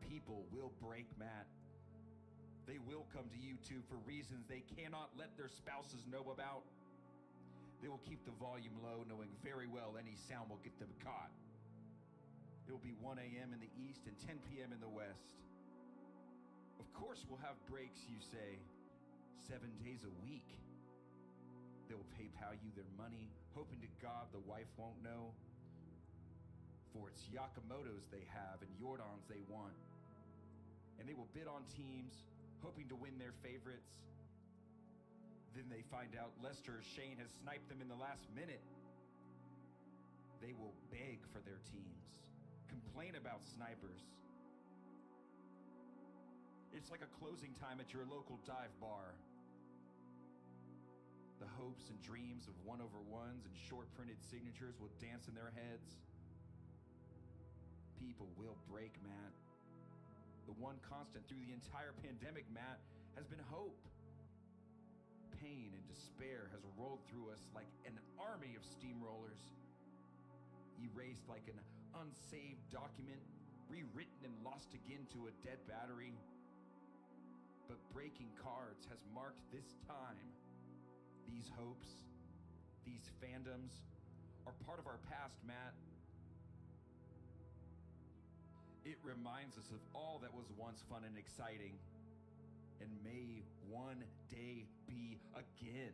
People will break Matt. They will come to YouTube for reasons they cannot let their spouses know about. They will keep the volume low, knowing very well any sound will get them caught. It will be 1 a.m. in the east and 10 p.m. in the west. Of course we'll have breaks, you say, 7 days a week. They will PayPal you their money, hoping to God the wife won't know. For it's Yakamoto's they have and Jordan's they want. And they will bid on teams, hoping to win their favorites. Then they find out Lester or Shane has sniped them in the last minute. They will beg for their teams, complain about snipers. It's like a closing time at your local dive bar. The hopes and dreams of 1-over-1s and short printed signatures will dance in their heads. People will break Matt. The one constant through the entire pandemic, Matt, has been hope. Pain and despair has rolled through us like an army of steamrollers. Erased like an unsaved document, rewritten and lost again to a dead battery. But breaking cards has marked this time. These hopes, these fandoms, are part of our past, Matt. It reminds us of all that was once fun and exciting, and may one day be again.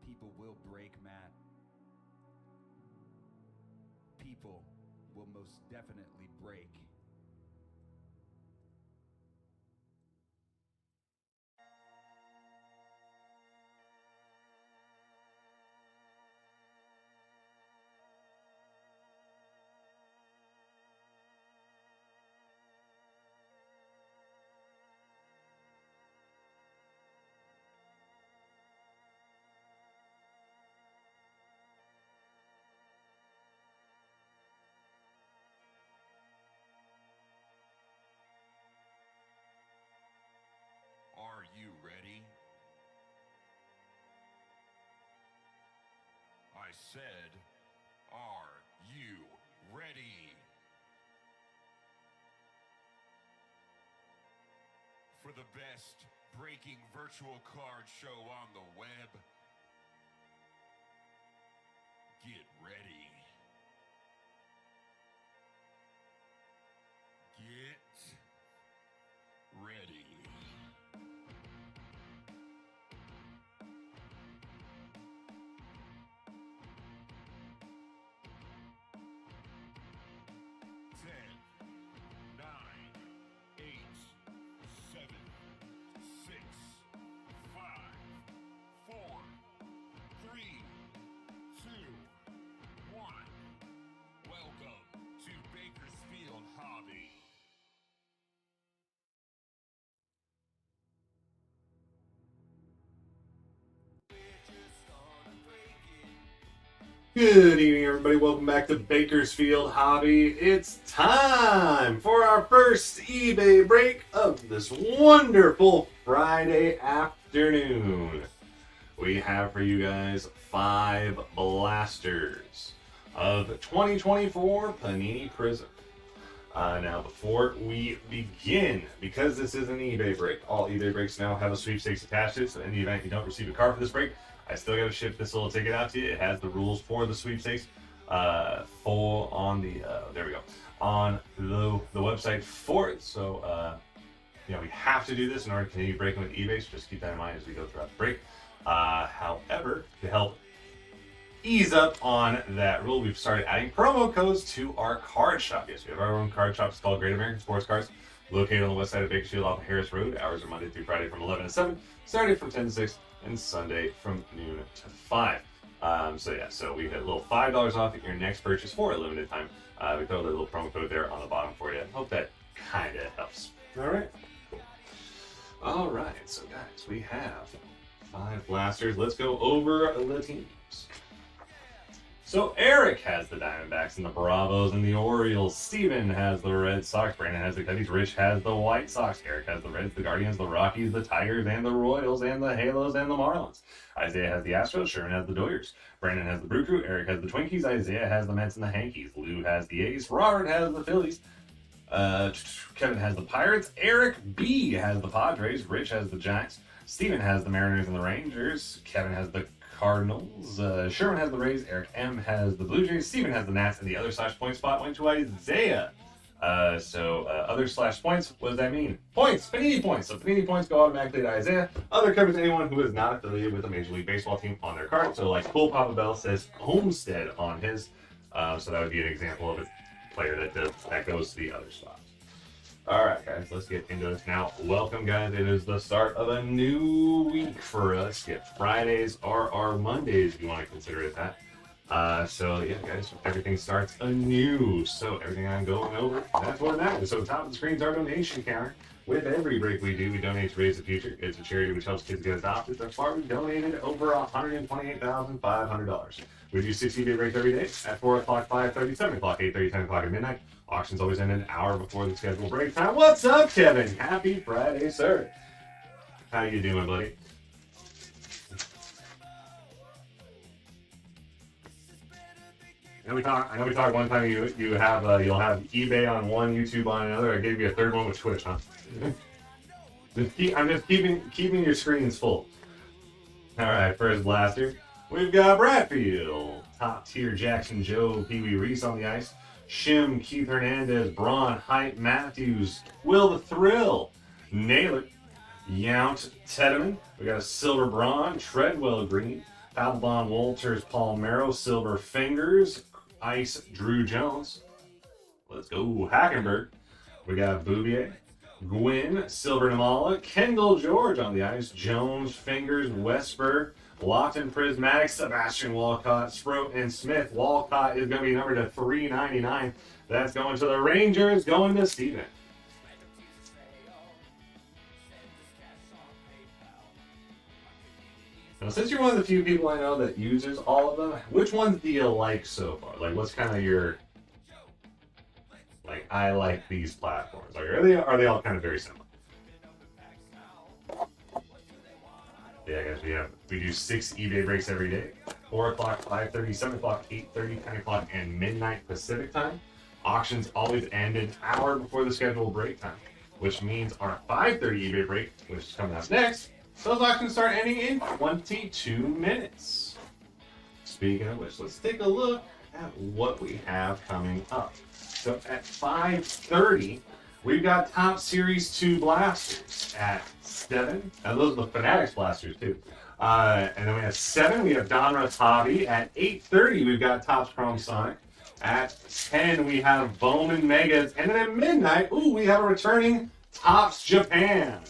People will break, Matt. People will most definitely break. Are you ready? I said, are you ready? For the best breaking virtual card show on the web, get ready. Get ready. Bakersfield Hobby. Good evening, everybody. Welcome back to Bakersfield Hobby. It's time for our first eBay break of this wonderful Friday afternoon. We have for you guys 5 blasters of 2024 Panini Prizm. Now, before we begin, because this is an eBay break, all eBay breaks now have a sweepstakes attached to it, so in the event you don't receive a card for this break, I still got to ship this little ticket out to you. It has the rules for the sweepstakes full on the, there we go, on the website for it. So, you know, we have to do this in order to continue breaking with eBay, so just keep that in mind as we go throughout the break. However, to help ease up on that rule, we've started adding promo codes to our card shop. Yes, we have our own card shop. It's called Great American Sports Cards, located on the west side of Bakersfield off of Harris Road. Hours are Monday through Friday from 11 to 7, Saturday from 10 to 6, and Sunday from noon to 5. So we get a little $5 off at your next purchase for a limited time. We throw a little promo code there on the bottom for you. Hope that kind of helps. All right. Cool. All right. So guys, we have 5 blasters. Let's go over the teams. So Eric has the Diamondbacks and the Bravos and the Orioles. Steven has the Red Sox. Brandon has the Cubbies. Rich has the White Sox. Eric has the Reds, the Guardians, the Rockies, the Tigers, and the Royals, and the Halos, and the Marlins. Isaiah has the Astros. Sherman has the Doyers. Brandon has the Brew Crew. Eric has the Twinkies. Isaiah has the Mets and the Yankees. Lou has the A's. Robert has the Phillies. Kevin has the Pirates. Eric B has the Padres. Rich has the Giants. Steven has the Mariners and the Rangers. Kevin has the Cardinals. Sherman has the Rays. Eric M has the Blue Jays. Steven has the Nats, and the other /point spot went to Isaiah. Other /points, what does that mean? Points, Panini points. So Panini points go automatically to Isaiah. Other covers anyone who is not affiliated with a Major League Baseball team on their card. So like Cool Papa Bell says Homestead on his. So that would be an example of a player that goes to the other spots. All right, guys, let's get into this now. Welcome, guys. It is the start of a new week for us. Fridays are our Mondays, if you want to consider it that. Yeah, guys, everything starts anew. So everything I'm going over, that's what it matters. So top of the screen is our donation counter. With every break we do, we donate to Raise the Future. It's a charity which helps kids get adopted. Thus far, we've donated over $128,500. We do 60-day breaks every day at 4 o'clock, 5:30, 7 o'clock, 8:30, 10 o'clock, and midnight. Auctions always end an hour before the scheduled break time. What's up, Kevin? Happy Friday, sir. How you doing, buddy? I know we talked one time. You'll have eBay on one, YouTube on another. I gave you a third one with Twitch, huh? I'm just keeping your screens full. All right, first blaster. We've got Bradfield, top tier Jackson Joe, Pee Wee Reese on the ice. Shim, Keith Hernandez, Braun, Hype Matthews, Will the Thrill, Naylor, Yount, Tedman. We got a silver Braun, Treadwell green, Papelbon, Walters, Palmero, silver Fingers, Ice, Drew Jones. Let's go, Hackenberg. We got Bouvier, Gwynn, silver Namala, Kendall George on the ice, Jones, Fingers, Westberg, Lawton, Prismatic, Sebastian Walcott, Sproat, and Smith. Walcott is going to be numbered to 399. That's going to the Rangers, going to Steven. Now, since you're one of the few people I know that uses all of them, which ones do you like so far? Like, what's kind of your, like, I like these platforms? Like, are they all kind of very similar? Yeah, guys, we do 6 eBay breaks every day. 4 o'clock, 5:30, 7 o'clock, 8:30, 10 o'clock, and midnight Pacific time. Auctions always end an hour before the scheduled break time, which means our 5:30 eBay break, which is coming up next, those auctions start ending in 22 minutes. Speaking of which, let's take a look at what we have coming up. So at 5:30, we've got Top Series 2 blasters at 7. And those are the Fanatics blasters, too. And then we have 7, we have Donruss Hobby. At 8:30, we've got Topps Chrome Sonic. At 10, we have Bowman Megas. And then at midnight, we have a returning Topps Japan.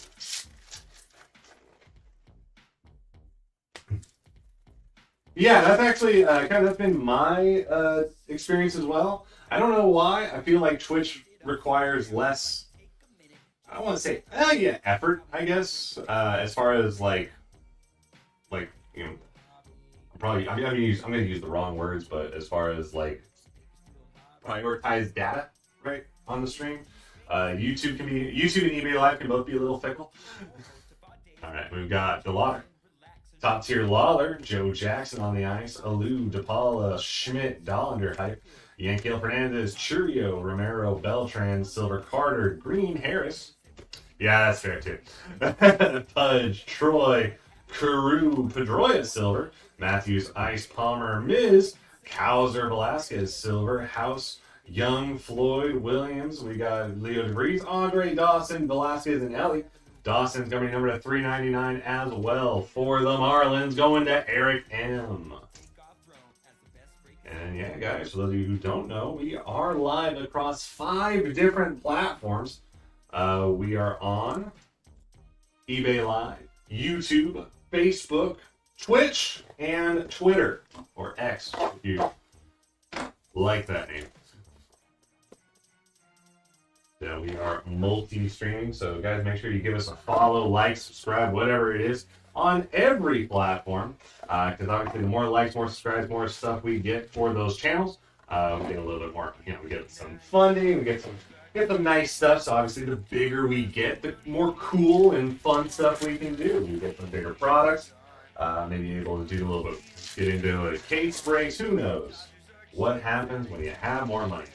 Yeah, that's actually that's been my experience as well. I don't know why. I feel like Twitch requires less, I don't want to say effort, I guess, as far as like you know, I'm gonna use the wrong words, but as far as like prioritize data right on the stream, YouTube and eBay Live can both be a little fickle. All right, we've got DeLawler, top tier Lawler, Joe Jackson on the ice, Alou, DePaula, Schmidt, Dollander Hype, Yankiel Fernandez, Churio, Romero, Beltran, Silver Carter, Green Harris. Yeah, that's fair too. Pudge, Troy, Carew, Pedroia Silver, Matthews, Ice, Palmer, Miz, Cowser, Velasquez Silver, House, Young, Floyd, Williams. We got Leo DeVries, Andre, Dawson, Velasquez, and Ellie. Dawson's going to be numbered at 399 as well. For the Marlins, going to Eric M. And yeah, guys, for those of you who don't know, we are live across 5 different platforms. We are on eBay Live, YouTube, Facebook, Twitch, and Twitter, or X, if you like that name. So we are multi-streaming, so guys, make sure you give us a follow, like, subscribe, whatever it is, on every platform, because obviously the more likes, more subscribes, more stuff we get for those channels, we get a little bit more, we get some funding, we get some nice stuff. So obviously the bigger we get, the more cool and fun stuff we can do. We get some bigger products, maybe able to do a little bit, get into a case breaks, who knows what happens when you have more money.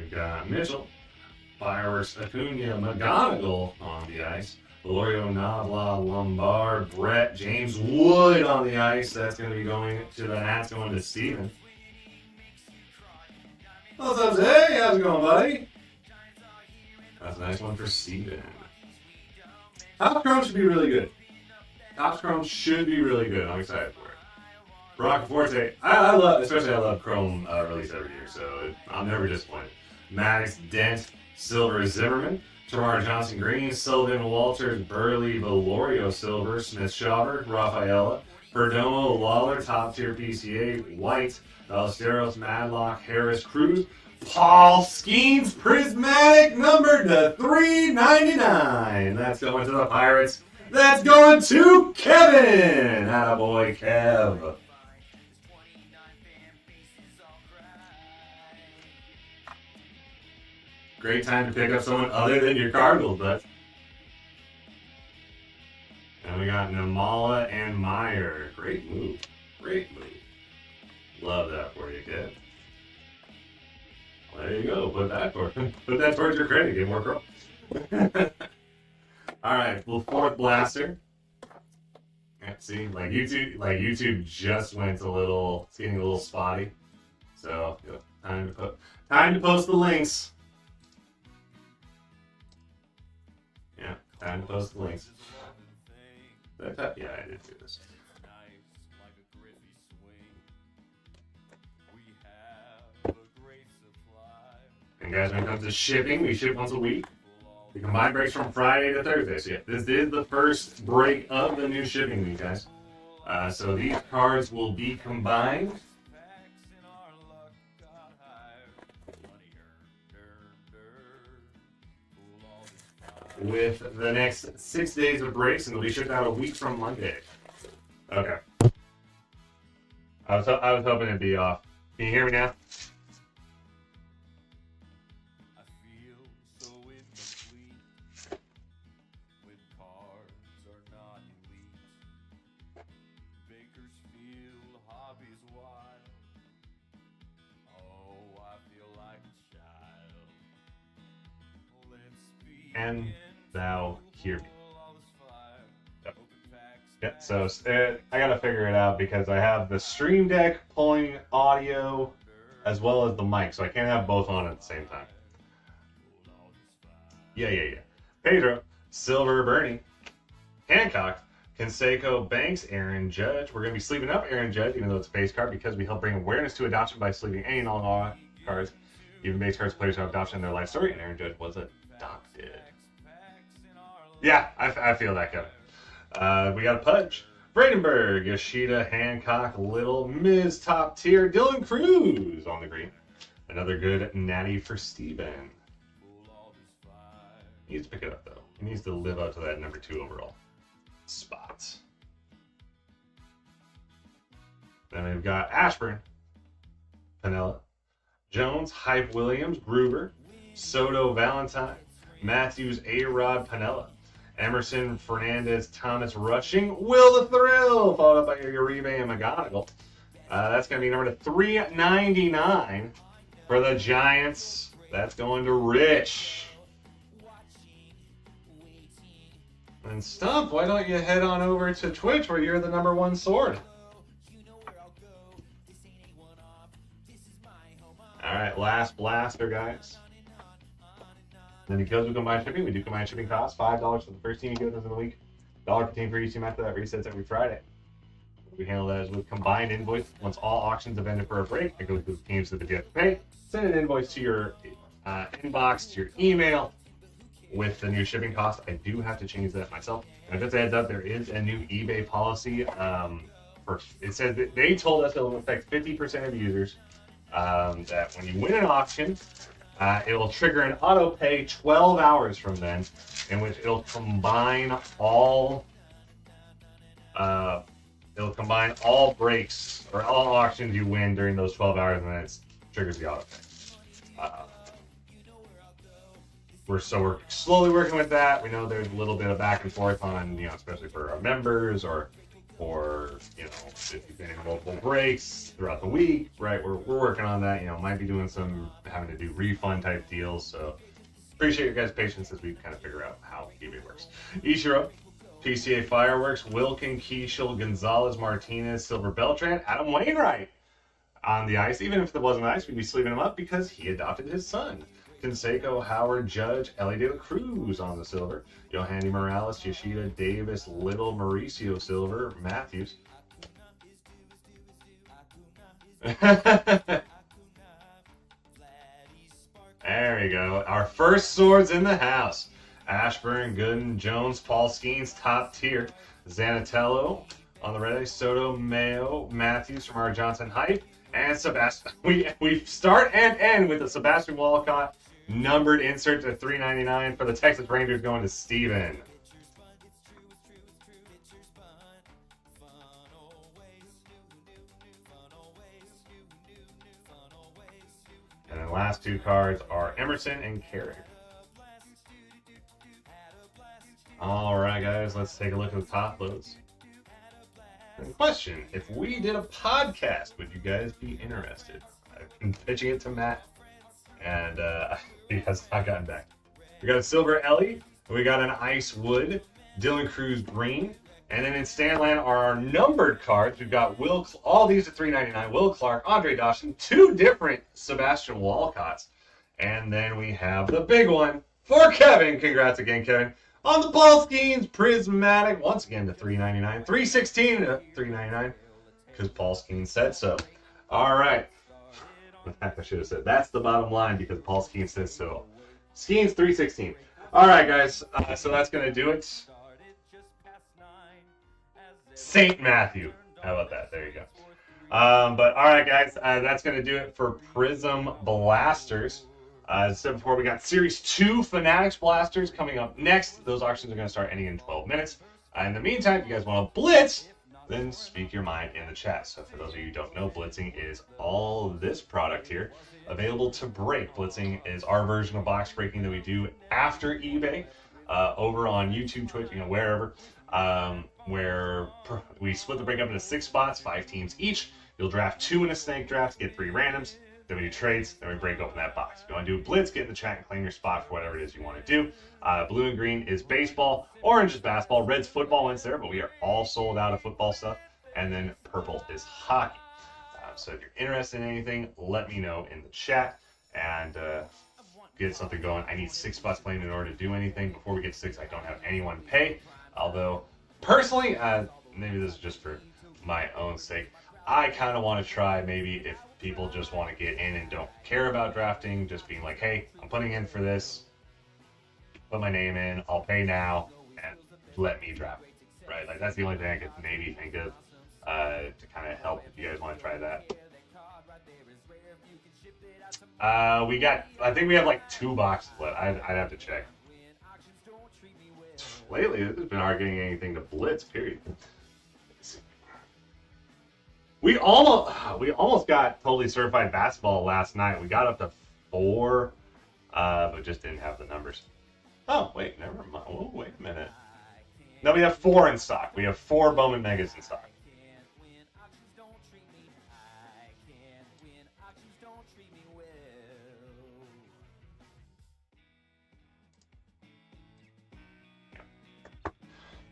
We've got Mitchell, Fireworks, Acuna, McGonigal on the ice. Valorio, Navla, Lombard, Brett, James Wood on the ice. That's going to be going to the Nats, going to Steven. What's up, Zay? How's it going, buddy? That's a nice one for Steven. Top Chrome should be really good. Top Chrome should be really good. I'm excited for it. Rock Forte, I love Chrome release every year, so I'm never disappointed. Maddox, Dent, Silver, Zimmerman, Tamar Johnson, Green, Sullivan, Walters, Burley, Valorio, Silver, Smith, Schauber, Rafaela, Perdomo, Lawler, top tier PCA, White, Ballesteros, Madlock, Harris, Cruz, Paul Skeens, Prismatic, numbered to 399. That's going to the Pirates. That's going to Kevin. Attaboy, Kev. Great time to pick up someone other than your Cardinals, bud. And we got Namala and Meyer. Great move. Great move. Love that for you, Kev. There you go. Put that towards your credit. Get more Chrome. All right. Well, fourth blaster. See, like YouTube just went a little. It's getting a little spotty. So time to post the links. Yeah, time to post the links. Yeah, I did do this. And guys, when it comes to shipping, we ship once a week. The combined breaks from Friday to Thursday. So yeah, this is the first break of the new shipping week, guys. So these cards will be combined. With the next 6 days of breaks, and they'll be shipped out a week from Monday. Okay. I was hoping it'd be off. Can you hear me now? Bakersfield, hobbies wild. Oh, I feel like a child. Let's be And thou hear me. Yep. So I gotta figure it out because I have the Stream Deck pulling audio as well as the mic, so I can't have both on at the same time. Yeah. Pedro, Silver, Bernie, Hancock, Canseco, Banks, Aaron Judge. We're gonna be sleeving up Aaron Judge, even though it's a base card, because we help bring awareness to adoption by sleeving any and all cards. Even base cards players have adoption in their life story, and Aaron Judge was adopted. Yeah, I feel that, Kevin. We got a Pudge, Bradenberg, Yoshida, Hancock, Little, Miz, top tier, Dylan Cruz on the green. Another good natty for Steven. He needs to pick it up, though. He needs to live up to that number 2 overall spot. Then we've got Ashburn, Pinella, Jones, Hype Williams, Gruber, Soto, Valentine, Matthews, A-Rod, Pinella, Emerson, Fernandez, Thomas, Rushing, Will the Thrill, followed up by your Uribe and McGonigal. That's going to be number 399 for the Giants. That's going to Rich. And Stump, why don't you head on over to Twitch where you're the number 1 sword? Alright, last blaster, guys. Then because we combine shipping, we do combine shipping costs. $5 for the first team you give us in the week. $1 per team for each team after that resets every Friday. We handle that as with combined invoice. Once all auctions have ended for a break, it goes to the teams that you have to pay. Send an invoice to your inbox, to your email with the new shipping cost. I do have to change that myself. And just a heads up, there is a new eBay policy. It says that they told us it will affect 50% of users. That when you win an auction, it will trigger an auto pay 12 hours from then, in which it'll combine all breaks or all auctions you win during those 12 hours, and then it triggers the auto pay. We're slowly working with that. We know there's a little bit of back and forth on, especially for our members or or, you know, if you've been in multiple breaks throughout the week, right? We're working on that. You know, might be doing some having to do refund type deals. So appreciate your guys' patience as we kind of figure out how eBay works. Ichiro, PCA Fireworks, Wilkin, Keishel, Gonzalez, Martinez, Silver Beltran, Adam Wainwright on the ice. Even if it wasn't ice, we'd be sleeving him up because he adopted his son. Canseco, Howard, Judge, Ellie De La Cruz on the silver. Yohanny Morales, Yoshida, Davis, Little, Mauricio Silver, Matthews. There we go. Our first swords in the house. Ashburn, Gooden, Jones, Paul Skeens, top tier. Zanatello on the red ice. Soto, Mayo, Matthews from our Johnson Hype. And Sebastian. We start and end with the Sebastian Walcott numbered insert to $3.99 for the Texas Rangers going to Steven. And then last two cards are Emerson and Carrick. All right, guys, let's take a look at the top loads. Question: if we did a podcast, would you guys be interested? I've been pitching it to Matt, and he has not gotten back. We got a Silver Ellie, we got an Ice Wood, Dylan Cruz Green, and then in Stanland are our numbered cards. We've got all these are $3.99. Will Clark, Andre Dawson, two different Sebastian Walcotts, and then we have the big one for Kevin. Congrats again, Kevin. On the Paul Skeens Prismatic, once again to $3.99. $3.16 to $3.99, because Paul Skeens said so. All right. I should have said that's the bottom line because Paul Skeens says so. Skeens $3.16. All right, guys. So that's going to do it. St. Matthew. How about that? There you go. But all right, guys. That's going to do it for Prizm Blasters. As I said before, we got Series 2 Fanatics Blasters coming up next. Those auctions are going to start ending in 12 minutes. In the meantime, if you guys want to blitz, then speak your mind in the chat. So for those of you who don't know, blitzing is all this product here available to break. Blitzing is our version of box breaking that we do after eBay over on YouTube, Twitch, you know, wherever, where we split the break up into 6 spots, 5 teams each. You'll draft 2 in a snake draft, get 3 randoms. Then we do trades, then we break open that box. If you want to do a blitz, get in the chat and claim your spot for whatever it is you want to do. Blue and green is baseball, orange is basketball, red's football wins there, but we are all sold out of football stuff. And then purple is hockey. So if you're interested in anything, let me know in the chat and get something going. I need 6 spots claimed in order to do anything. Before we get to 6, I don't have anyone pay. Although, personally, maybe this is just for my own sake, I kind of want to try maybe if people just want to get in and don't care about drafting, just being like, hey, I'm putting in for this, put my name in, I'll pay now, and let me draft, right? Like, that's the only thing I could maybe think of to kind of help if you guys want to try that. I think we have like 2 boxes left. I'd have to check. Lately, this has been hard getting anything to blitz, period. We almost got totally certified basketball last night. We got up to 4, but just didn't have the numbers. Oh, wait, never mind. Oh, wait a minute. No, we have 4 in stock. We have 4 Bowman Megas in stock.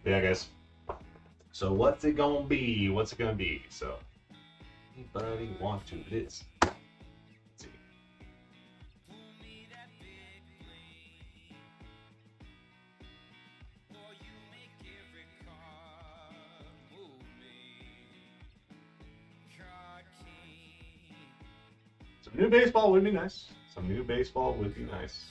Yeah, guys. So what's it gonna be? What's it gonna be? So anybody want to this? Let's see. Some new baseball would be nice. Some new baseball would be nice.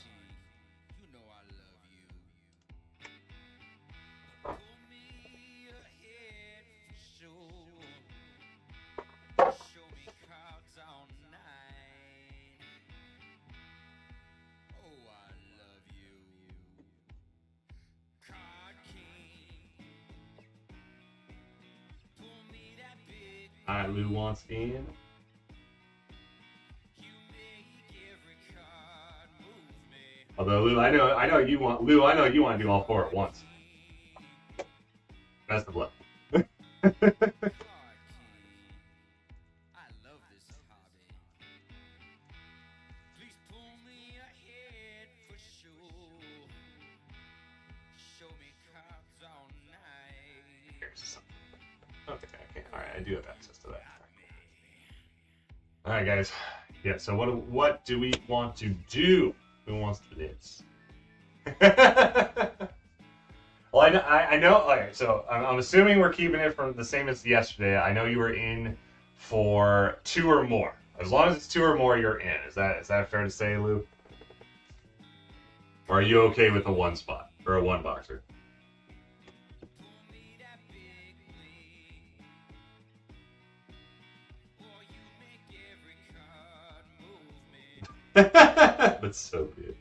Alright, Lou wants in. Although Lou, I know you want to do all 4 at once. Best of luck. Okay, alright, I do have access to that. Alright, guys. Yeah, so what do we want to do? Who wants to do this? Well, I know. Okay, so I'm assuming we're keeping it from the same as yesterday. I know you were in for 2 or more. As long as it's 2 or more, you're in. Is that fair to say, Lou? Or are you okay with a 1 spot or a 1 boxer? That's so good.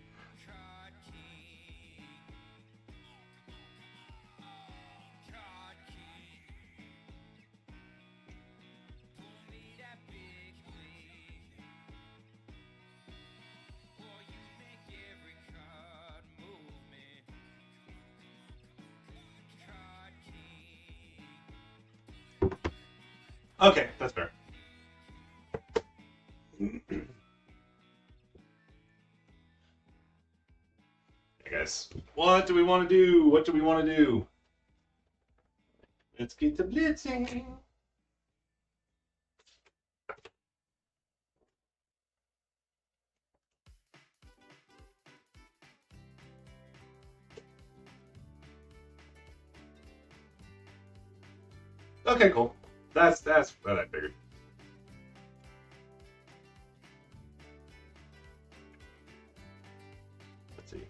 Okay, that's fair. Hey guys, what do we want to do? What do we want to do? Let's get to blitzing. Okay, cool. That's what I figured. Let's see.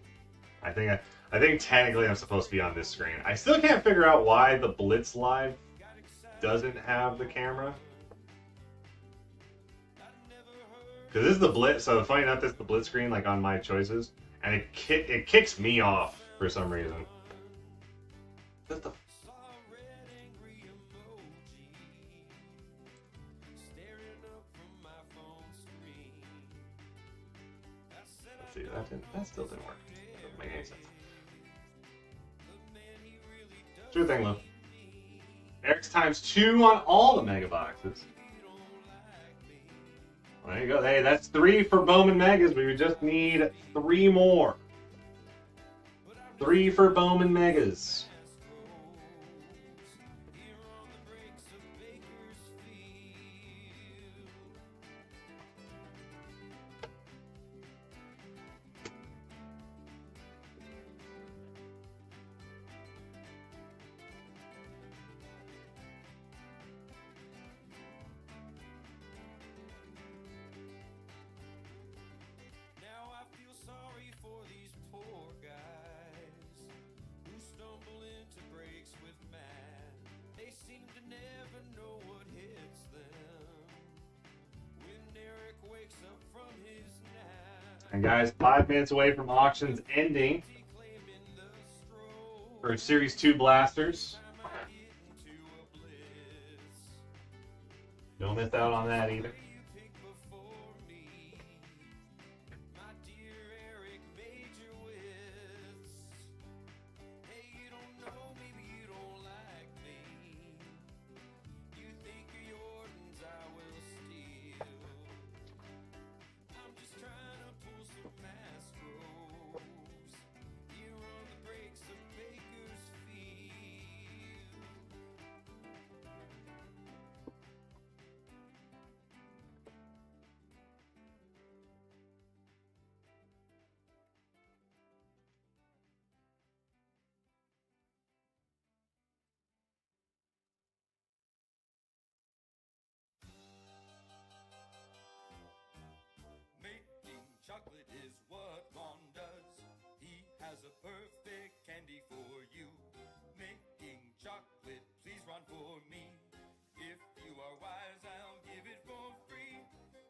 I think technically I'm supposed to be on this screen. I still can't figure out why the Blitz Live doesn't have the camera. Because this is the Blitz, so funny enough, this is the Blitz screen, like on my choices, and it kicks me off for some reason. What the? Let's see, that still didn't work. Doesn't make any sense. Sure thing, Lou. Eric's times 2 on all the mega boxes. There you go. Hey, that's 3 for Bowman Megas. We just need 3 more. 3 for Bowman Megas. And guys, 5 minutes away from auctions ending for Series 2 blasters. Don't miss out on that either. Chocolate is what Ron does. He has a perfect candy for you. Making chocolate, please Ron for me. If you are wise, I'll give it for free.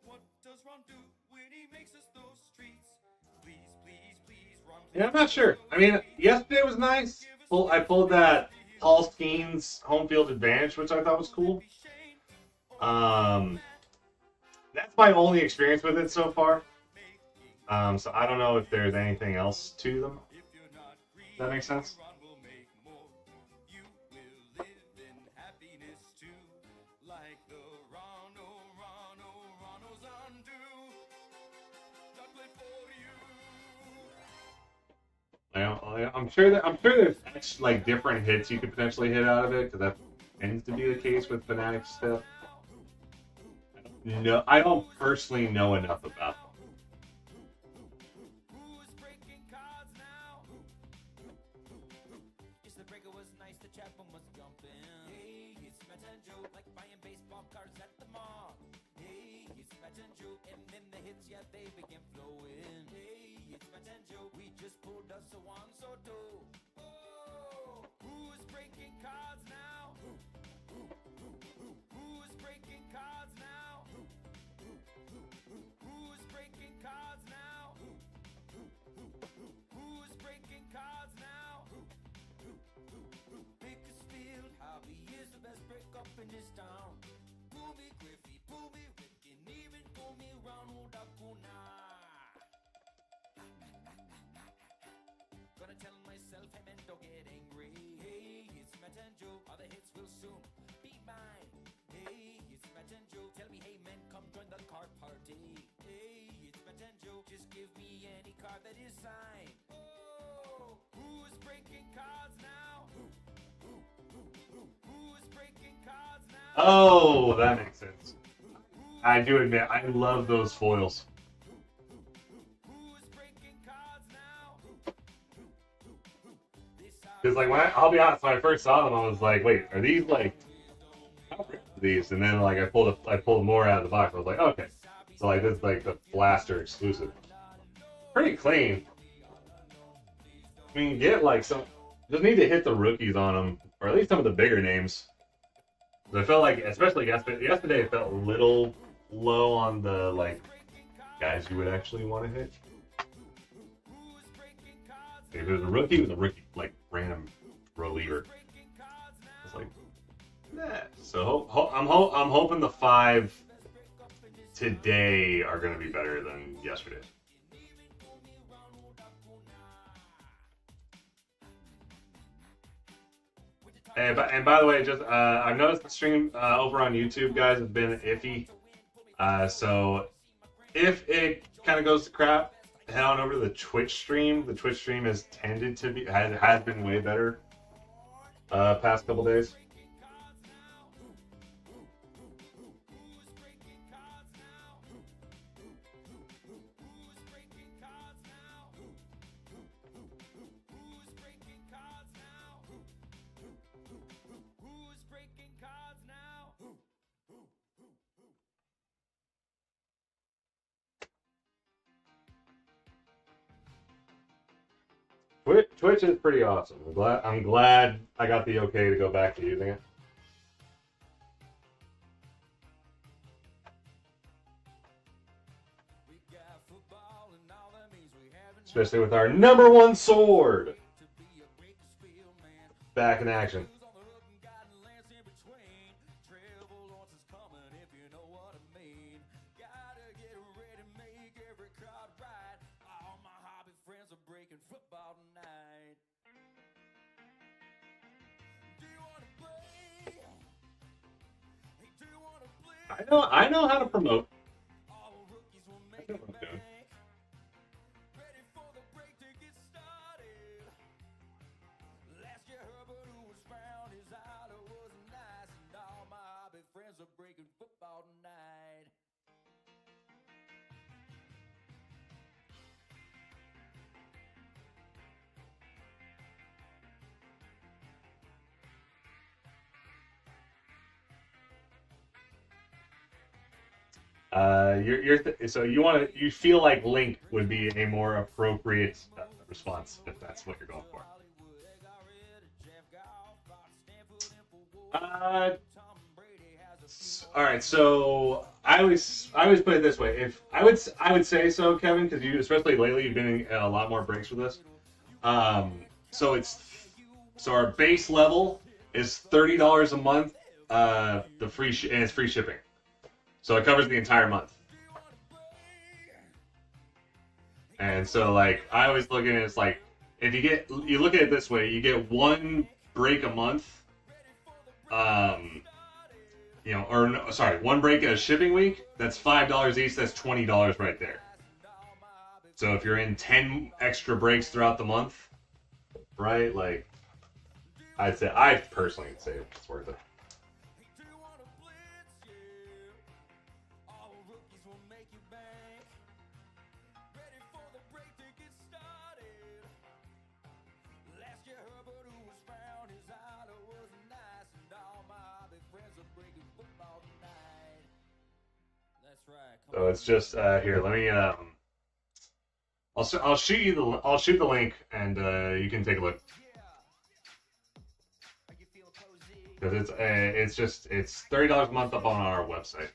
What does Ron do when he makes us those treats? Please, please, please, Ron. Yeah, I'm not sure. I mean, yesterday was nice. I pulled that Paul Skeens home field advantage, which I thought was cool. That's my only experience with it so far. So I don't know if there's anything else to them. Does that make sense? I'm sure there's like different hits you could potentially hit out of it, because that tends to be the case with Fnatic stuff. No, I don't personally know enough about them. Who's breaking cards now? Yes, the breaker was nice, the Chapman was jumping. Hey, it's Matt and Joe, like buying baseball cards at the mall. Hey, it's Matt and Joe, and then the hits, yeah, they begin flowing. Hey, it's Matt and Joe, we just pulled us a one, so two. Oh, who's breaking cards now? Who's breaking cards now? Who's breaking cards now? Who's breaking cards now? Bakersfield hobby is the best break up in this town. Pull me Griffey, pull me Ripkin, even pull me Ronald Acuna. Gonna tell myself, hey man, don't get angry. Hey, it's Matt and Joe, other hits will soon be mine. Hey, it's Matt and Joe, tell me, hey man, come join the card party. Hey, it's Matt and Joe, just give me any card that is signed. Oh, who's breaking cards now? Who's breaking cards now? Oh, that makes sense. I do admit, I love those foils. Who's breaking cards now? Because like I'll be honest, when I first saw them, I was like, wait, are these like how rare are these? And then like I pulled more out of the box. I was like, okay, so like this is like the blaster exclusive. Pretty clean. I mean, get like some. Just need to hit the rookies on them, or at least some of the bigger names. I felt like, especially yesterday, it felt a little low on the like guys you would actually want to hit. If it was a rookie, it was a rookie, like random reliever. It's like, nah. So I'm hoping the 5 today are going to be better than yesterday's. And by the way, just I've noticed the stream over on YouTube, guys, has been iffy. So if it kind of goes to crap, head on over to the Twitch stream. The Twitch stream has tended to be has been way better past couple days. Twitch is pretty awesome. I'm glad I got the okay to go back to using it. Especially with our #1 sword back in action. I know how to promote. I know what I'm doing. So you feel like Link would be a more appropriate response if that's what you're going for. All right, so I always put it this way. If I would say so, Kevin, because you, especially lately, you've been in a lot more breaks with this. So our base level is $30 a month. And it's free shipping. So it covers the entire month. And so like I always look at it as like if you look at it this way, you get 1 break a month. 1 break a shipping week, that's $5 each, that's $20 right there. So if you're in 10 extra breaks throughout the month, right? Like, I personally would say it's worth it. Do you wanna blitz? Yeah. All rookies will make you bank. Ready for the break to get started. Last year Herbert, who was found, his idol was nice, and all my hobby friends are breaking football tonight. That's right. So it's just here. Let me I'll shoot you the link, and you can take a look. Because it's $30 a month up on our website.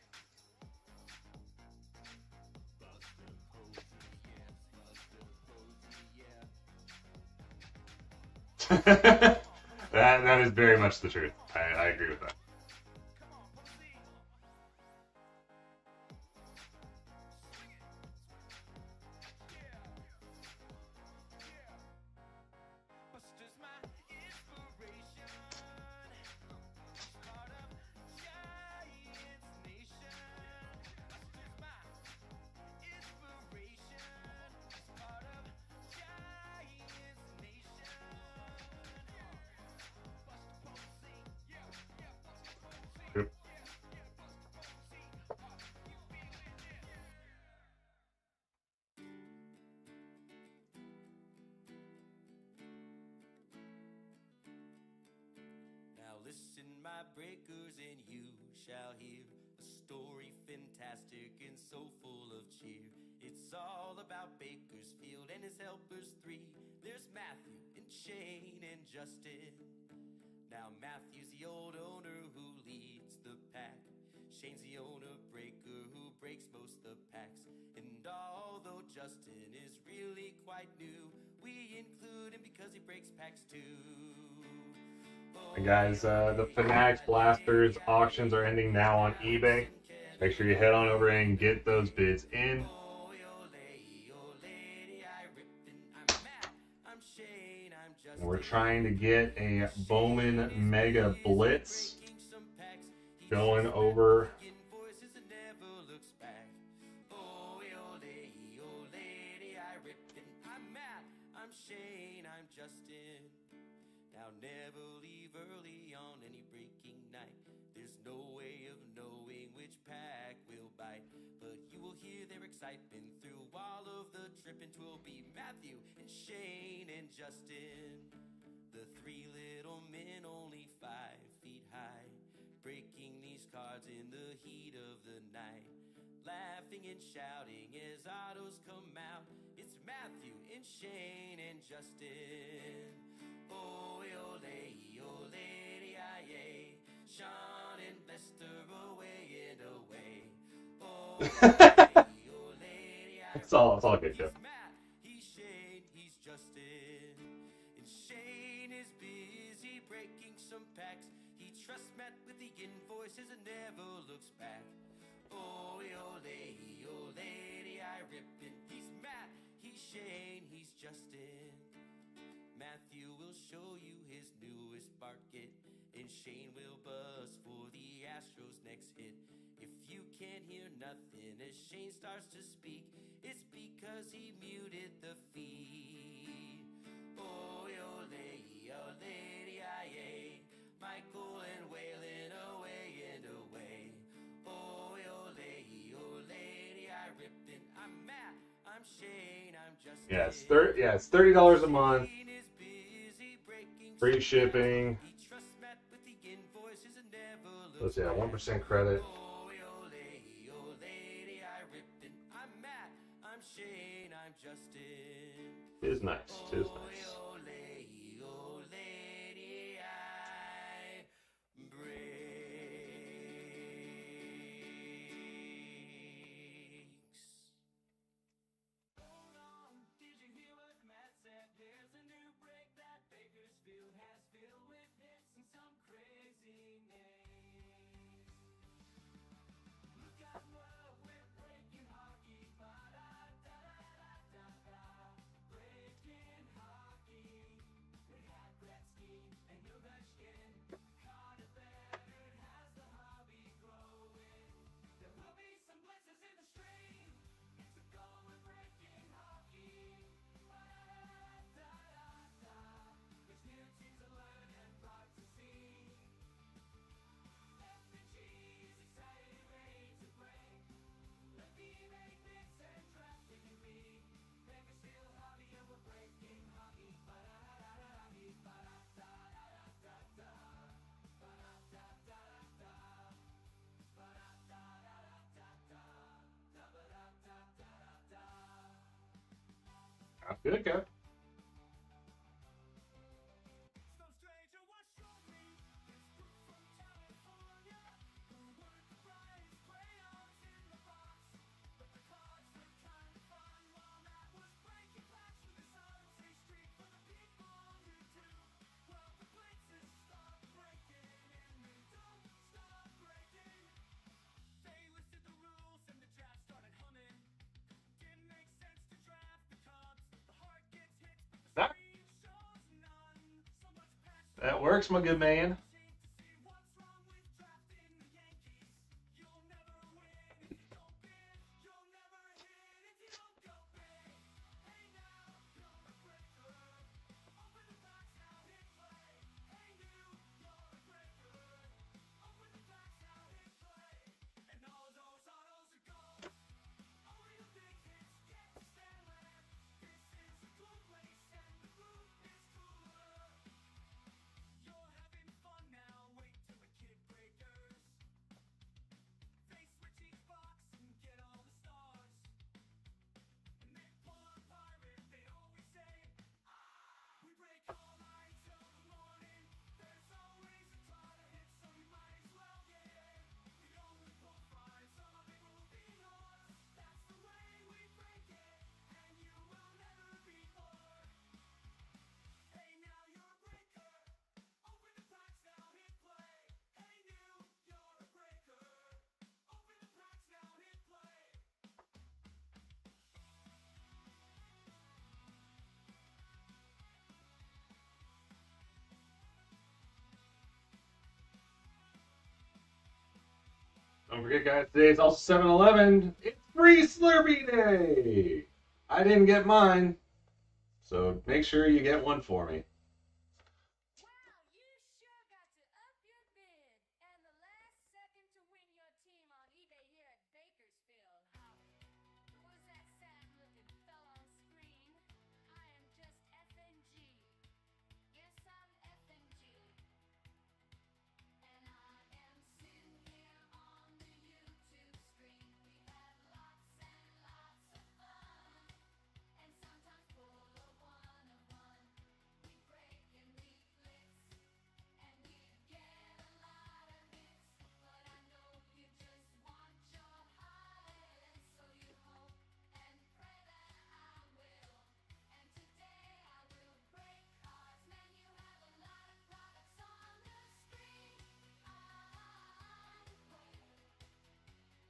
that is very much the truth. I agree with that. Listen, my breakers, and you shall hear a story fantastic and so full of cheer. It's all about Bakersfield and his helpers three. There's Matthew and Shane and Justin. Now Matthew's the old owner who leads the pack. Shane's the owner breaker who breaks most the packs. And although Justin is really quite new, we include him because he breaks packs too. And guys, the Fanatics Blasters auctions are ending now on eBay. Make sure you head on over and get those bids in. And we're trying to get a Bowman Mega Blitz going over. Now never leave early on any breaking night. There's no way of knowing which pack will bite, but you will hear their excitement through all of the trip, and 'twill be Matthew and Shane and Justin. The three little men only 5 feet high, breaking these cards in the heat of the night, laughing and shouting as autos come out. It's Matthew and Shane and Justin. Oh, ole, lady, aye, Sean and Lester away and away. Oh, lady, It's all good, Jeff. He's Matt, he's Shane, he's Justin. And Shane is busy breaking some packs. He trusts Matt with the invoices and never looks back. Oh, lady, I rippin'. He's Matt, he's Shane, he's Justin. Matthew will show you his newest Bart kit, and Shane will buzz for the Astros' next hit. If you can't hear nothing as Shane starts to speak, it's because he muted the feed. Oh, lady, aye, Michael and Waylon away and away. Oh, lady, I rippin'. I'm Matt, I'm Shane, I'm Justin. Yeah, it's $30 a month. Free shipping. Let's see, 1% credit. Tis nice. Tis nice. Bakersfield has filled with hits and some crazy names. Look out what we're breaking hockey, ba-da-da-da-da-da. Breaking hockey. Good guy. That works, my good man. Don't forget, guys, today is also 7-Eleven. It's free Slurpee Day! I didn't get mine, so make sure you get one for me. Wow, you sure got to up your bid. And the last second to win your team on eBay here at Bakersfield. Was that sad-looking fella on screen? I am just FNG. Yes, I'm FNG. And I am sitting here on the YouTube screen. We have lots and lots of fun. And sometimes pull a one-of-one. We break and we blitz. And we get a lot of hits. But I know you just want your highlights. So you hope and pray that I will. And today I will break cards. Man, you have a lot of products on the screen. I'm a player.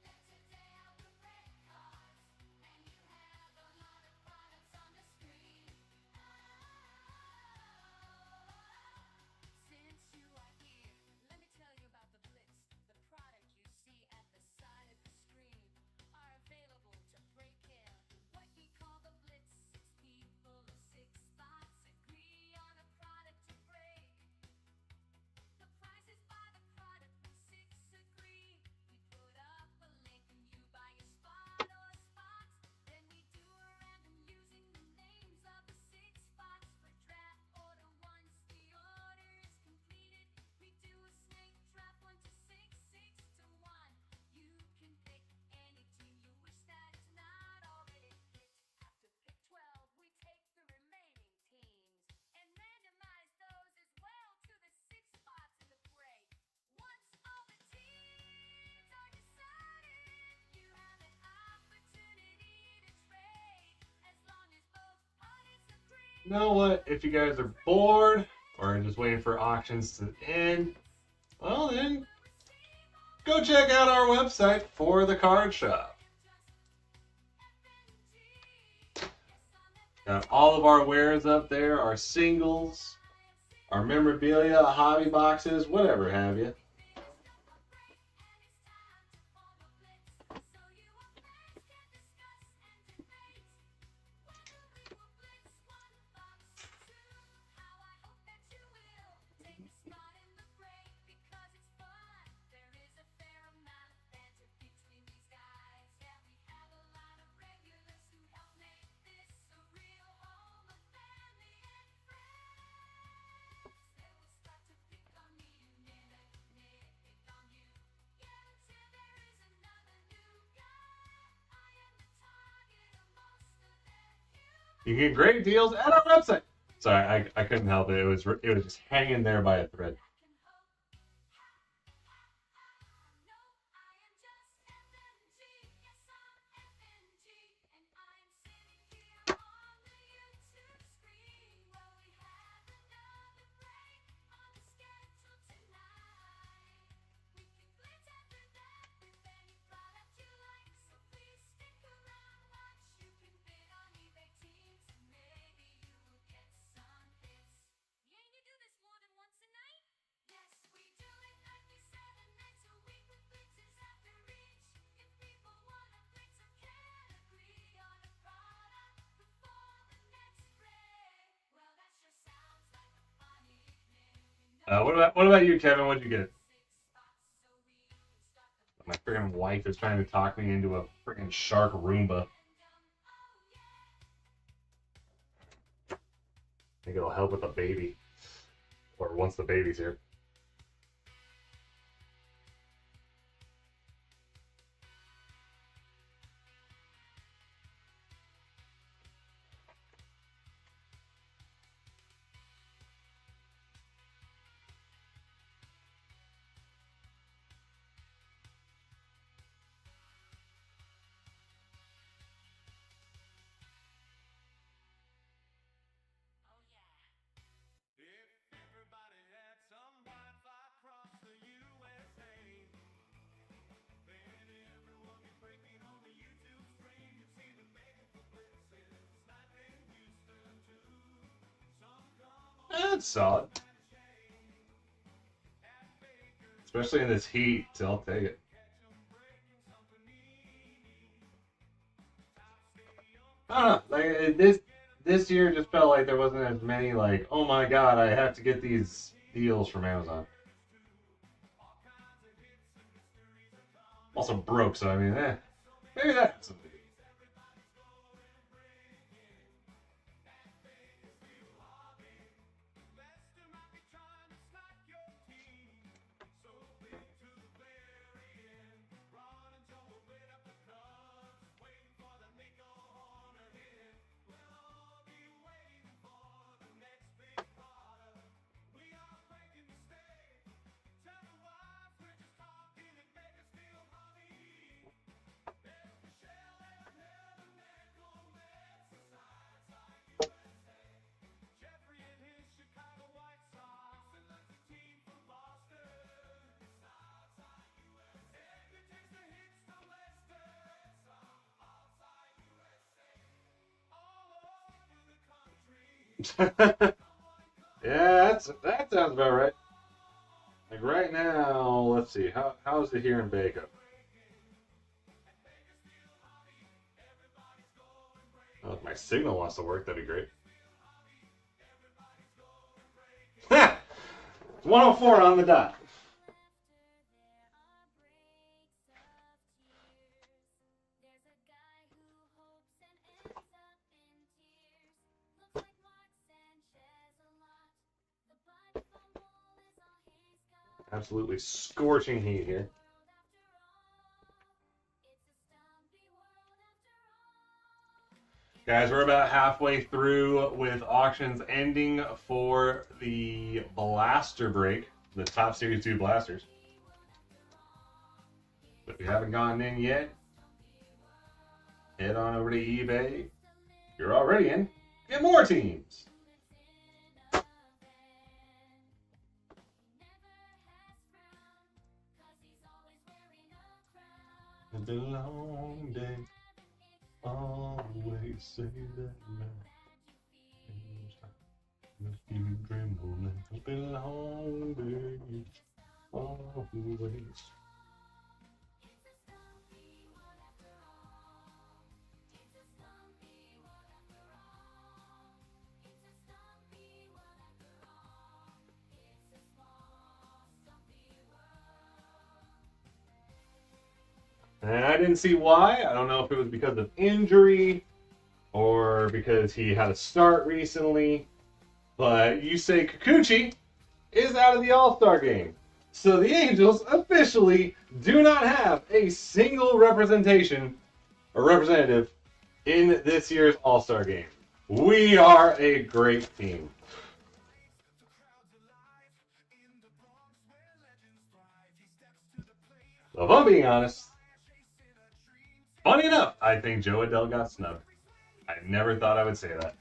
And today I will break cards. And you have a lot of products on the screen. Since you are here, let me tell you about the Blitz. The product you see at the side of the screen are available to break in. What we call the Blitz. 6 people, 6 spots agree on a product to break. The price is by the product when 6 agree. We put up a link and you buy your spot or spots. Then we do a random using the names of the 6 spots for draft order. Once the order is completed, we do a snake draft 1 to 6, 6 to 1. You can pick any team you wish that is not already picked. After pick 12, we take the remaining teams and randomize those as well to the 6 spots in the break. Once all the teams are decided, you have an opportunity to trade as long as both parties agree. You know what? If you guys are bored or are just waiting for auctions to end, well then, go check out our website for the card shop. Got all of our wares up there, our singles, our memorabilia, hobby boxes, whatever have you. You can get great deals at our website. Sorry, I couldn't help it. It was just hanging there by a thread. What about you, Kevin? What'd you get? My freaking wife is trying to talk me into a freaking shark Roomba. I think it'll help with the baby, or once the baby's here. That's solid. Especially in this heat, so I'll take it. I don't know, like this year just felt like there wasn't as many like, oh my god, I have to get these deals from Amazon. Also broke, so I mean, maybe that's something. Yeah, that sounds about right. Like right now, let's see, how is it here in Baco? Oh, if my signal wants to work, that'd be great. 104 on the dot. Absolutely scorching heat here. Guys, we're about halfway through with auctions ending for the blaster break, the top Series 2 blasters. But if you haven't gotten in yet, head on over to eBay. If you're already in, get more teams. It's been a long day. Always say that must be trembling. It's been a long day. Always. And I didn't see why. I don't know if it was because of injury or because he had a start recently. But you say Kikuchi is out of the All-Star game. So the Angels officially do not have a single representation or representative in this year's All-Star game. We are a great team. Well, if I'm being honest, funny enough, I think Joe Adele got snubbed. I never thought I would say that.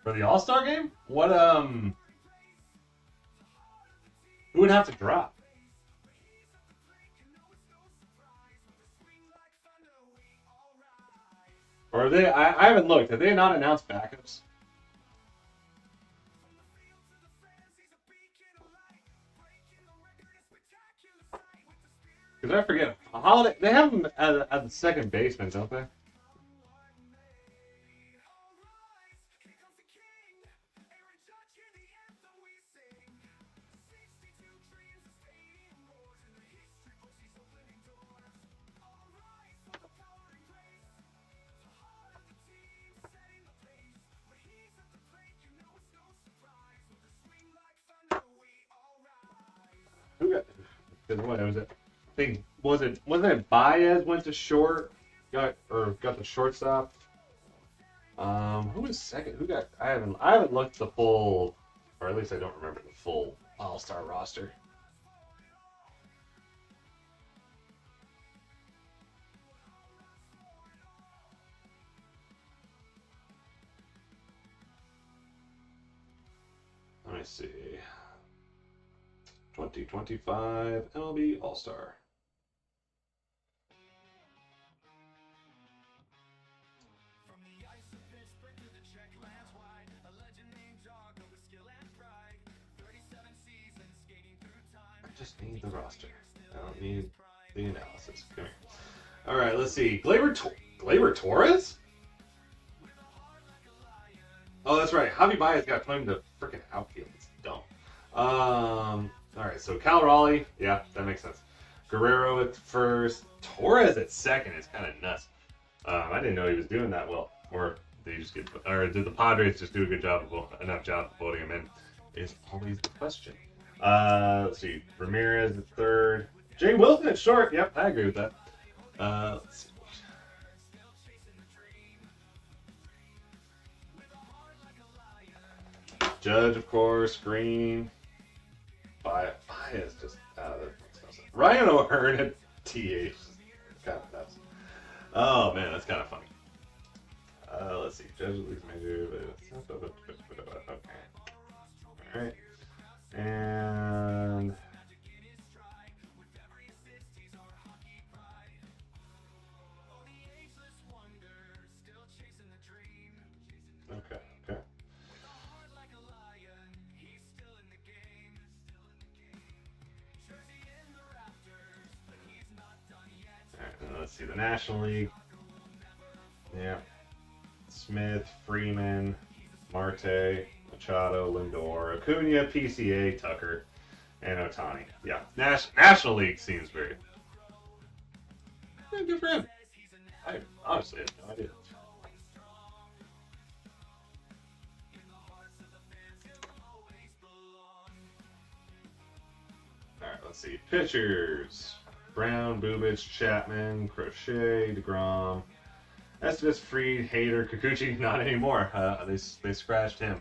For the All-Star game? What who would have to drop? Or are they I haven't looked. Have they not announced backups? Because I forget. Holiday, they have him as the second baseman, don't they? Who got? What was it? I think wasn't it Baez went to short, got the shortstop. Who was second? Who got? I haven't looked the full, or at least I don't remember the full All-Star roster. Let me see. 2025 MLB All-Star. I just need the roster. I don't need the analysis. Come here. All right, let's see. Gleyber Torres? Oh, that's right. Javi Baez got claimed to freaking outfield. It's dumb. All right, so Cal Raleigh, yeah, that makes sense. Guerrero at first, Torres at second is kind of nuts. I didn't know he was doing that well, or did the Padres just do a good job enough job of voting him in? Is always the question. Let's see, Ramirez at third, Jay Wilson at short. Yep, I agree with that. Let's see. Judge, of course, Green. Baez just Ryan O'Hearn at TH. Kind of nuts. Oh man, that's kind of funny. Let's see. Judge at least major. Okay. All right. And okay. Let's see the National League. Yeah. Smith, Freeman, Marte, Machado, Lindor, Acuna, PCA, Tucker, and Ohtani. Yeah. National League seems very good for him. I honestly have no idea. Alright, let's see. Pitchers. Brown, Bubich, Chapman, Crochet, DeGrom, Estevez, Fried, Hader, Kikuchi, not anymore. They scratched him.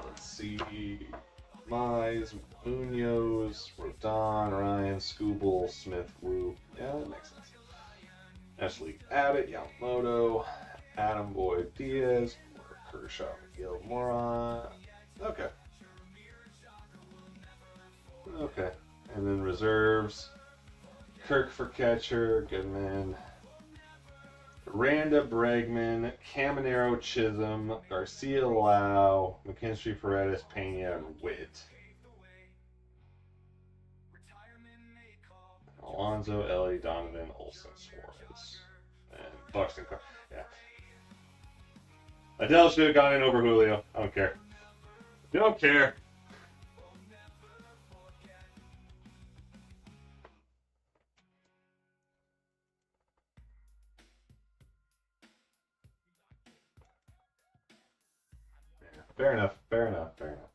Let's see. Mize, Munoz, Rodon, Ryan, Scooble, Smith, Wu. Yeah, that makes sense. Ashley Abbott, Yamamoto, Adam Boyd Diaz, Kershaw, Miguel Moron. Okay. Okay. And then reserves. Kirk for catcher, Goodman. Randa Bregman, Caminero Chisholm, Garcia Lau, McKinstry Paredes, Pena, and Witt. Alonzo, Ellie, Donovan, Olsen, Suarez. And Buxton. Yeah. Adele should have gone in over Julio. I don't care. Don't care. Yeah, fair enough. Fair enough. Fair enough.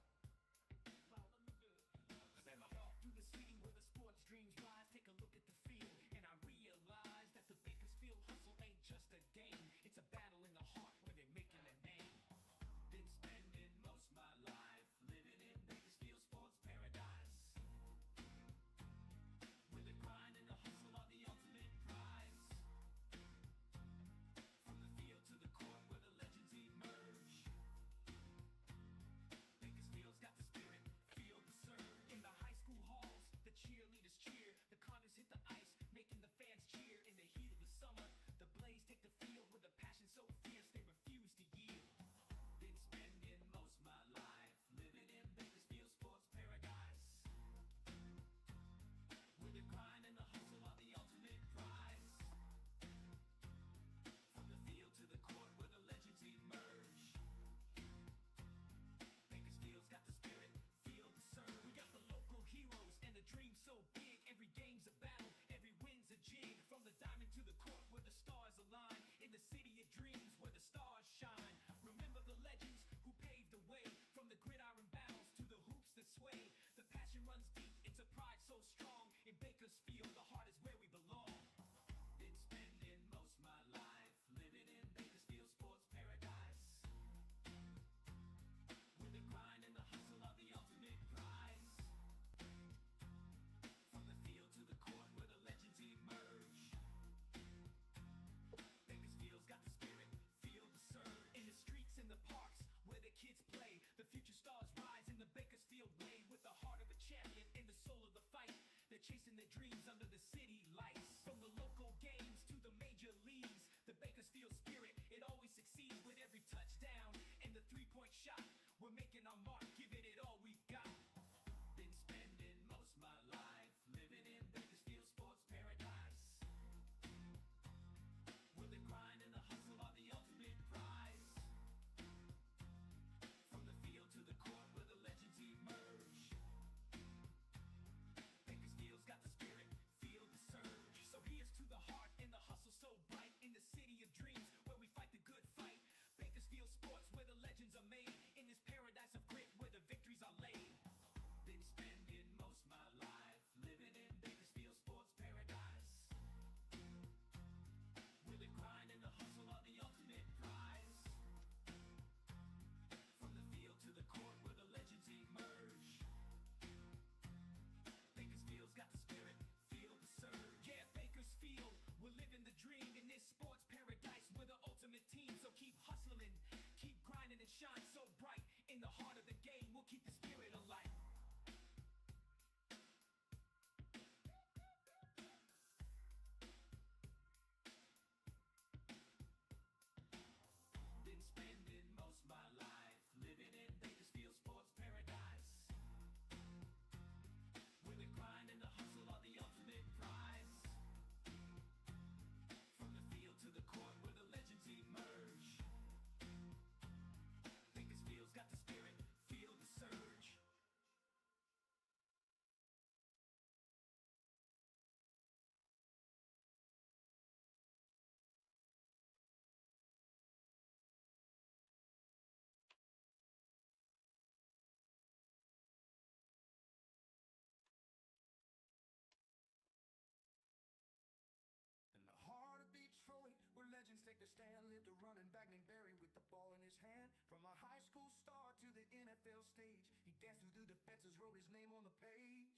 Legends take their stand, lived a running back named Barry with the ball in his hand. From a high school star to the NFL NFL stage. He danced through the defenses, wrote his name on the page.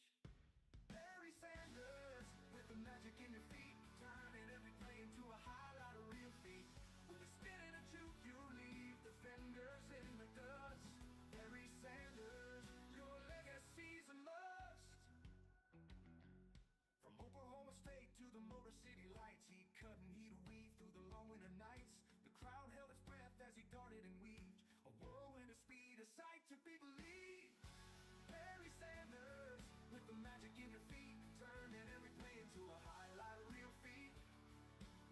Barry Sanders, with the magic in your feet, turning every play into a highlight of real feet. With a spin and a juke, you leave defenders in the dust. Barry Sanders, your legacy's a must. From Oklahoma State to the Motor City Lights, he'd cut and he'd weave through the long winter nights. The crowd held its breath as he darted and weaved, a whirlwind of speed, a sight to be believed. Barry Sanders, with the magic in your feet, turning every play into a highlight of real feat.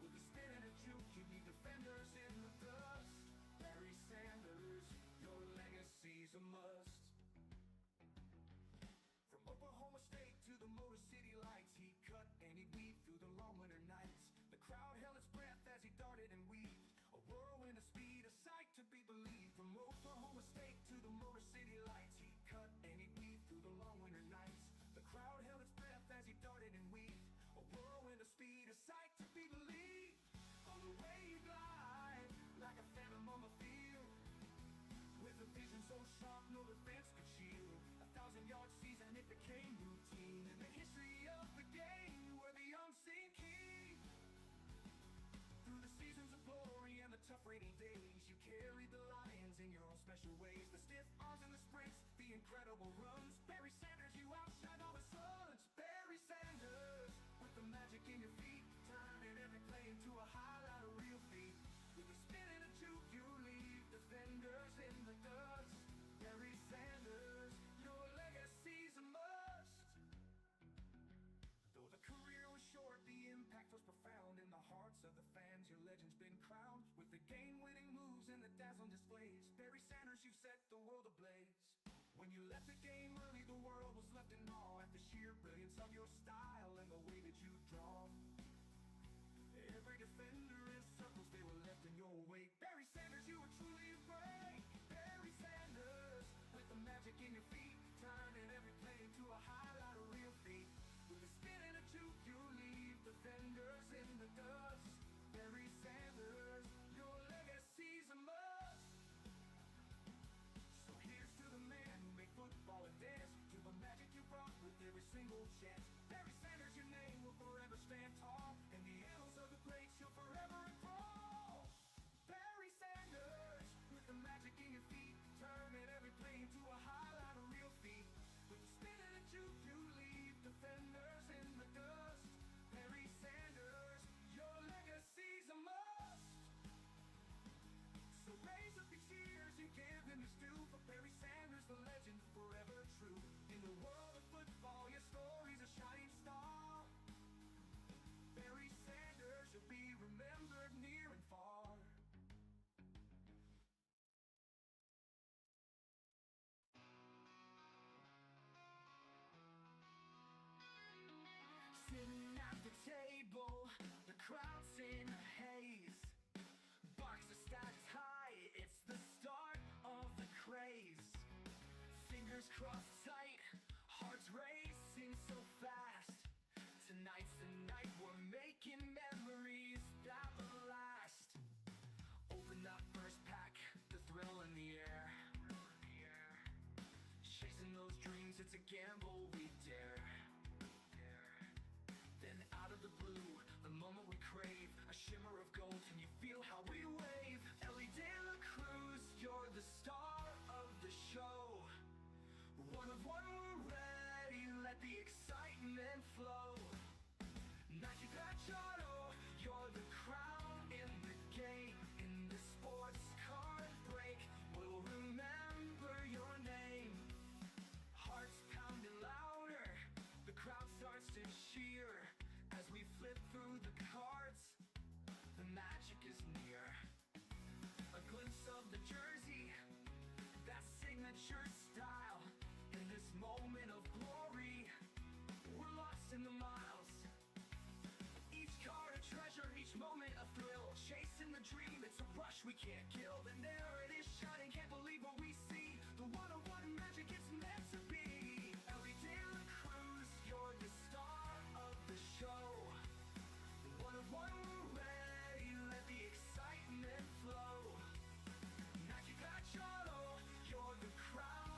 With a spin and a juke, you need defenders in the dust. Barry Sanders, your legacy's a must. From Oklahoma State to the Motor City Lights, he cut and he weaved through the long winter nights. The crowd held its breath as he darted and weaved, a whirlwind of speed, a sight to be believed. From Oklahoma State to the Motor City Lights, he cut and he weaved through the long winter nights. The crowd held its breath as he darted and weaved, a whirlwind of speed, a sight to be believed. On the way he glide, like a phantom on the field, with a vision so sharp no defense could shield. 1,000-yard season, it became routine in the history of the game. You were the unseen king. Through the seasons of glory and the tough rainy days, you carried the Lions in your own special ways. The stiff arms and the sprints, the incredible runs. Barry Sanders, you outshine all the suns. Barry Sanders, with the magic in your feet, turning every play into a highlight of real feat. With a spin and a juke, you leave defenders in the dust. Barry Sanders, your legacy's a must. Though the career was short, the impact was profound. In the hearts of the fans, your legend's been crowned. With the game-winning moves and the dazzling displays, Barry Sanders, you set the world ablaze. When you left the game early, the world was left in awe at the sheer brilliance of your style and the way that you draw. Every defender in circles, they were left in your wake. Barry Sanders, you were truly a break. Barry Sanders, with the magic in your feet, turning every play into a highlight of real feat. With a spin and a juke, you leave defenders in the dust. Barry Sanders, your legacy's a must. So here's to the man who made football a dance, to the magic you brought with every single chance. Barry Sanders, your name will forever stand tall, in the annals of the greats you'll forever recall. Barry Sanders, with the magic in your feet, turning every play into a highlight of real feat. With the spin and a juke, you leave defenders in the dust. Barry Sanders, your legacy's a must. So raise up your cheers and give him his due, for Barry Sanders, the legend, forever true. In the world of football, your story's a shining star. Barry Sanders, you'll be remembered near and far. Sitting at the table, the crowd's in a haze. Barks are stacked high, it's the start of the craze. Fingers crossed tight, hearts racing so fast. Tonight's the night we're making memories that will last. Open up first pack, the thrill in the air. Chasing those dreams, it's a gamble we dare. Then out of the blue, the moment we crave, a shimmer of gold, can you feel how we wave? Ellie De La Cruz, you're the star of the show. One of one, we're ready, let the excitement flow. Nike Patch Auto, you're the crown in the game. In the sports card break, we'll remember your name. Hearts pounding louder, the crowd starts to cheer. As we flip through the cards, the magic is near. A glimpse of the jersey, that signature style. In this moment of glory, we're lost in the miles. Each card a treasure, each moment a thrill. Chasing the dream, it's a rush we can't kill. And there it is shining, can't believe what we see. The one-on-one magic it's meant to be. Ellie De La Cruz, you're the star of the show. One-on-one, we're ready, let the excitement flow. Nike Patch Auto, you're the crown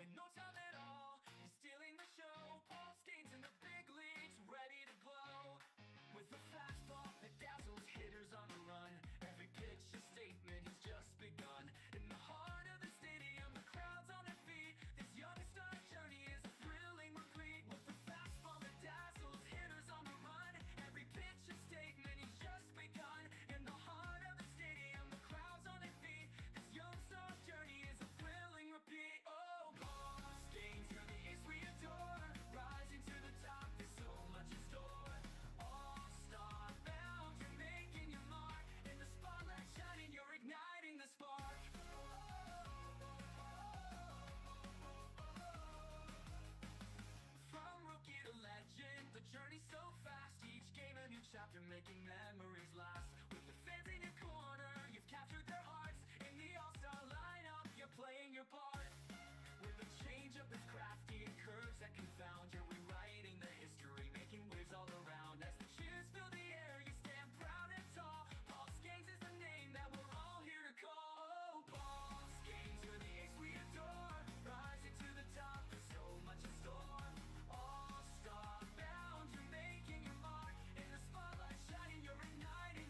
In no time at all, he's stealing the show. Paul Skeens in the big leagues, ready to glow. With a fastball that dazzles hitters on the run, every pitch a statement, he's just begun. In the heart of the stadium, the crowd's on their feet. This young star's journey is a thrilling repeat. With a fastball that dazzles hitters on the run, every pitch a statement, he's just begun. In the heart of the stadium, the crowd's on their feet. This young star's journey is a thrilling repeat. Oh, Paul Skeens, you're the ace we adore. Rising to the top, there's so much in store. All-star bound, you're making your mark. In the spotlight shining, you're igniting the spark. From rookie to legend, the journey's so fast. Each game a new chapter, making memories last. With the fans in your corner, you've captured their hearts. In the all-star lineup, you're playing your part. With a change-up that's crafty and curves that confound, you're rewriting the history, making waves all around. As the cheers fill the air, you stand proud and tall. Paul Skeens is the name that we're all here to call. Oh, Paul Skeens, you're the ace we adore. Rising to the top, there's so much in store. All-star bound, you're making your mark. In the spotlight shining, you're igniting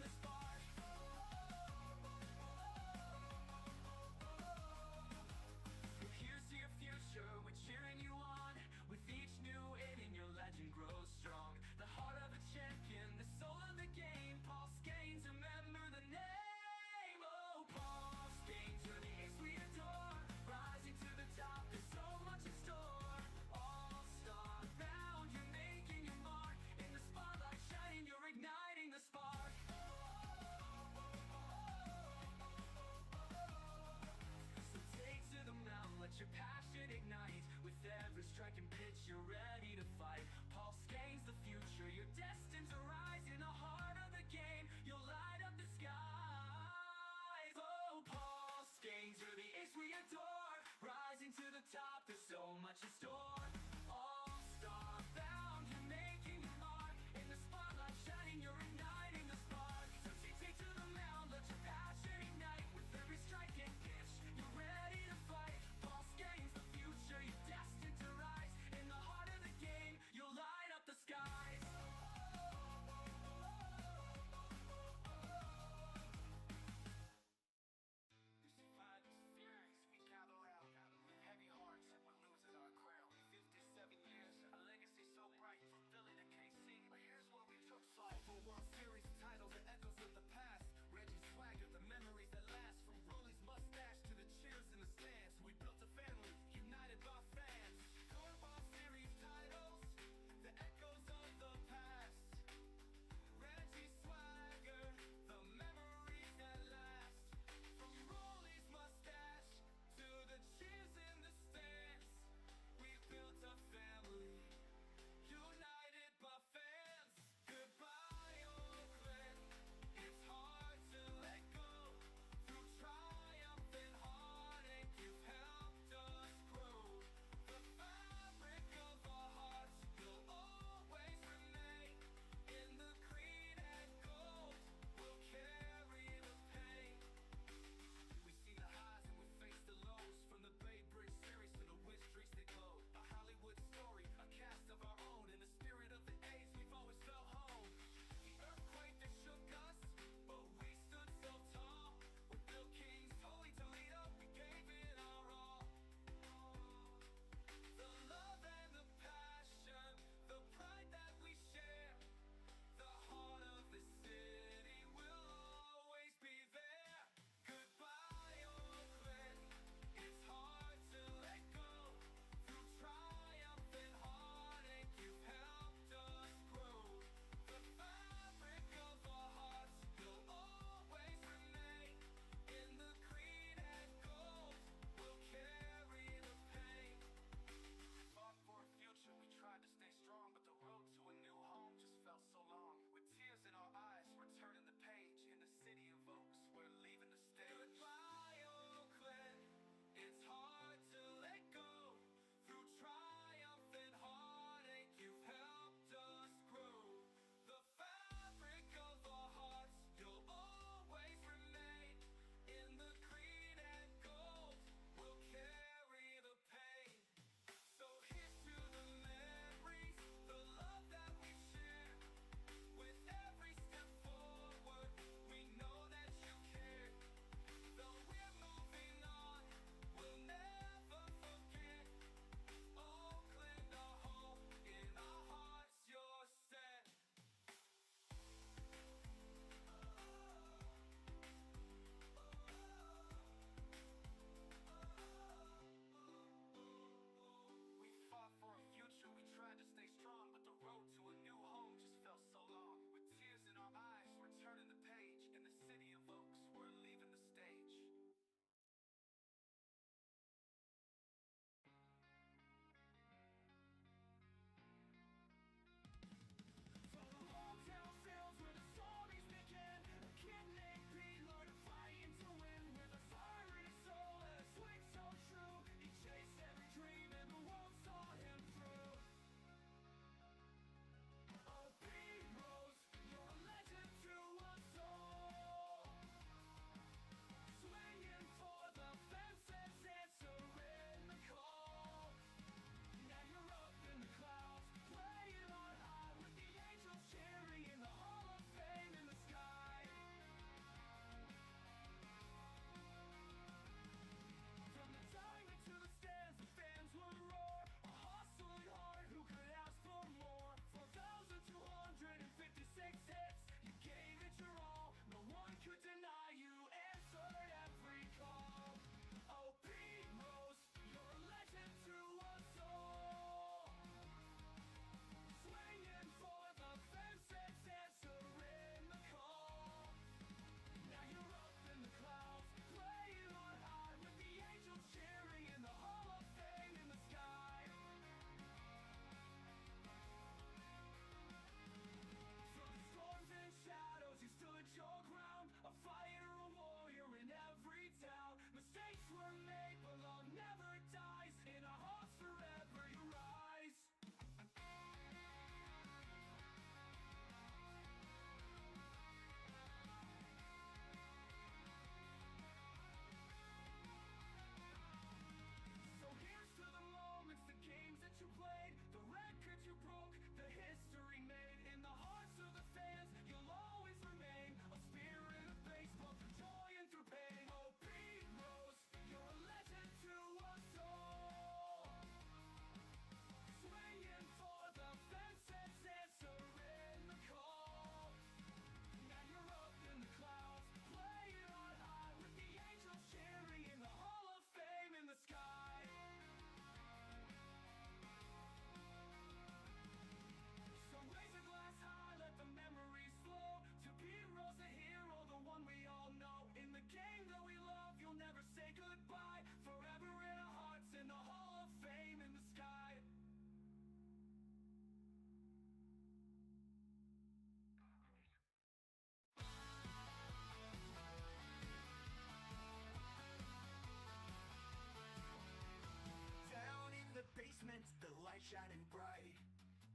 games, the light shining bright.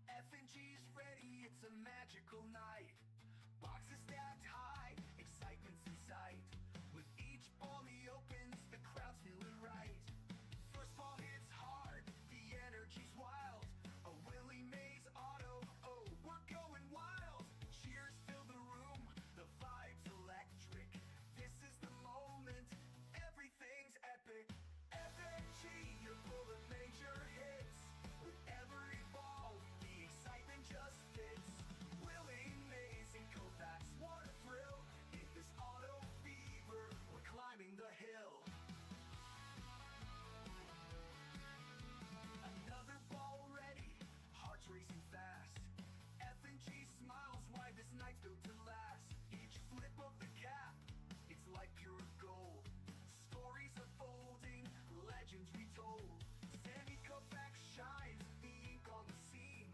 F&G's ready, it's a magical night. Boxes stacked high, excitement's in sight. With each ball he opens, the crowd's feeling right. First ball hits hard, the energy's wild. A Willie Mays auto, oh, we're going wild. Cheers fill the room, the vibe's electric. This is the moment, everything's epic. F&G, you're pulling major hits. With every ball, the excitement just fits. Willie Mays and Kovacs, what a thrill. In this auto fever, we're climbing the hill. Another ball ready, hearts racing fast. F&G smiles wide, this night's built to last. Each flip of the cap, it's like pure gold. Stories unfolding, legends retold. Sandy Kovacs shines, the ink on the scene.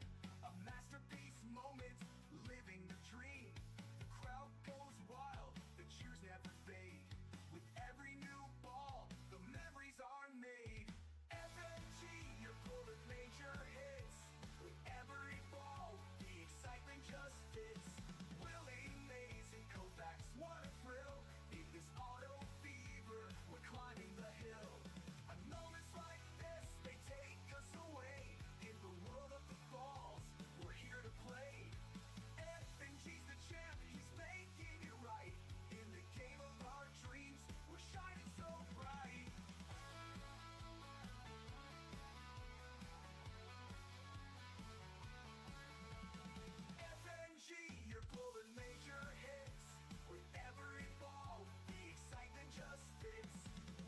A masterpiece moment, living the dream. The crowd goes wild, the cheers never fade. With every new ball, the memories are made. F&G, you're pulling major hits. With every ball, the excitement just fits. Willie Mays and Kovacs, what a thrill. In this auto fever, we're climbing the hill. And moments like this, they take us away. In the world of the balls, we're here to play. F&G's the champ, he's making it right. In the game of our dreams, we're shining so bright. F&G, you're pulling major hits. With every ball, the excitement just fits.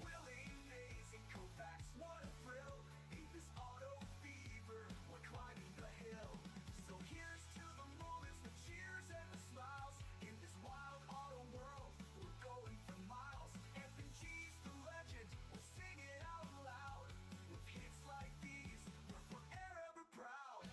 Willie Mays and Kovacs, what a thrill. In this auto fever, we're climbing the hill. So here's to the moments, the cheers and the smiles. In this wild auto world, we're going for miles. F&G's the legend, we'll sing it out loud. With hits like these, we're forever proud.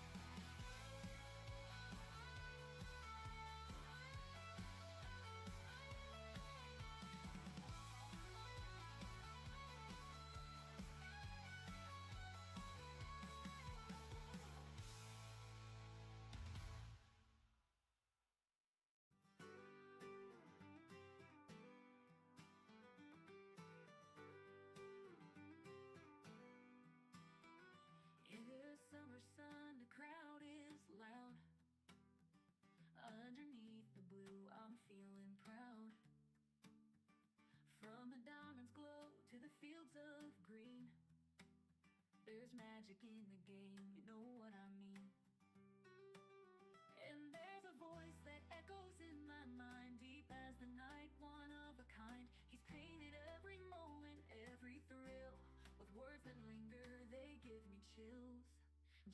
In the summer sun, the crowd is loud. Underneath the blue, I'm feeling proud. From the diamond's glow to the fields of green, there's magic in the game, you know what I mean. And there's a voice that echoes in my mind, deep as the night, one of a kind. He's painted every moment, every thrill, with words that linger, they give me chills.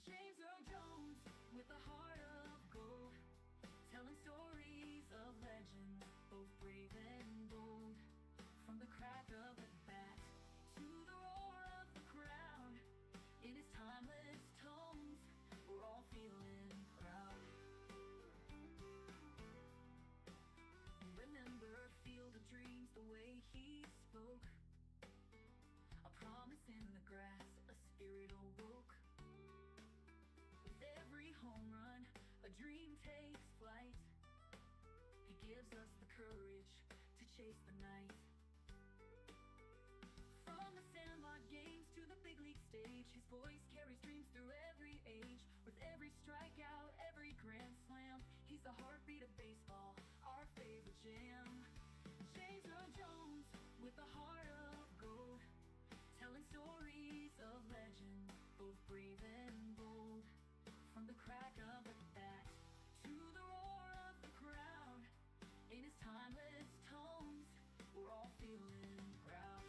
James Earl Jones, with a heart of gold, telling stories of legends, both brave and bold. From the crack of the bat to the roar of the crowd, in his timeless tones, we're all feeling proud. Remember Field of Dreams, the way he spoke, a promise in the grass, a spirit awoke. With every home run, a dream takes flight. He gives us the courage to chase the night. From the sandlot games to the big league stage, his voice carries dreams through every age. With every strikeout, every grand slam, he's the heartbeat of baseball, our favorite jam. James Earl Jones, with a heart of gold, telling stories of legends, both brave and bold. From the crack of the bat to the roar of the crowd, in his timeless tones, we're all feeling proud.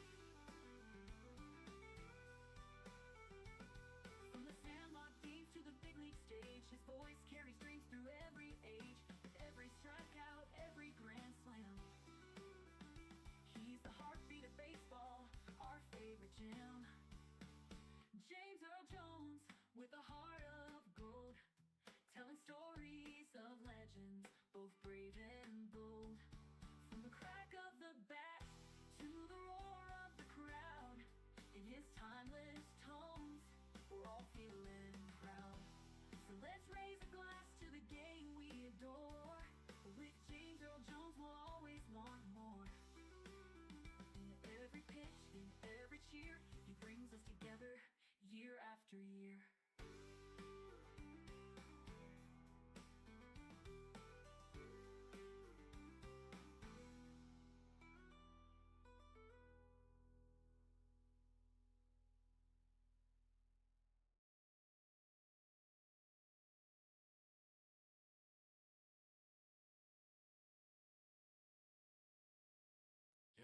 From the sandlot games to the big league stage, his voice carries dreams through every age. With every strikeout, every grand slam, he's the heartbeat of baseball, our favorite jam. James Earl Jones, with a heart of gold, telling stories of legends, both brave and bold. From the crack of the bat to the roar of the crowd, in his timeless tones, we're all feeling proud. So let's raise a glass to the game we adore. With James Earl Jones, we'll always want more. In every pitch, in every cheer, he brings us together year after year.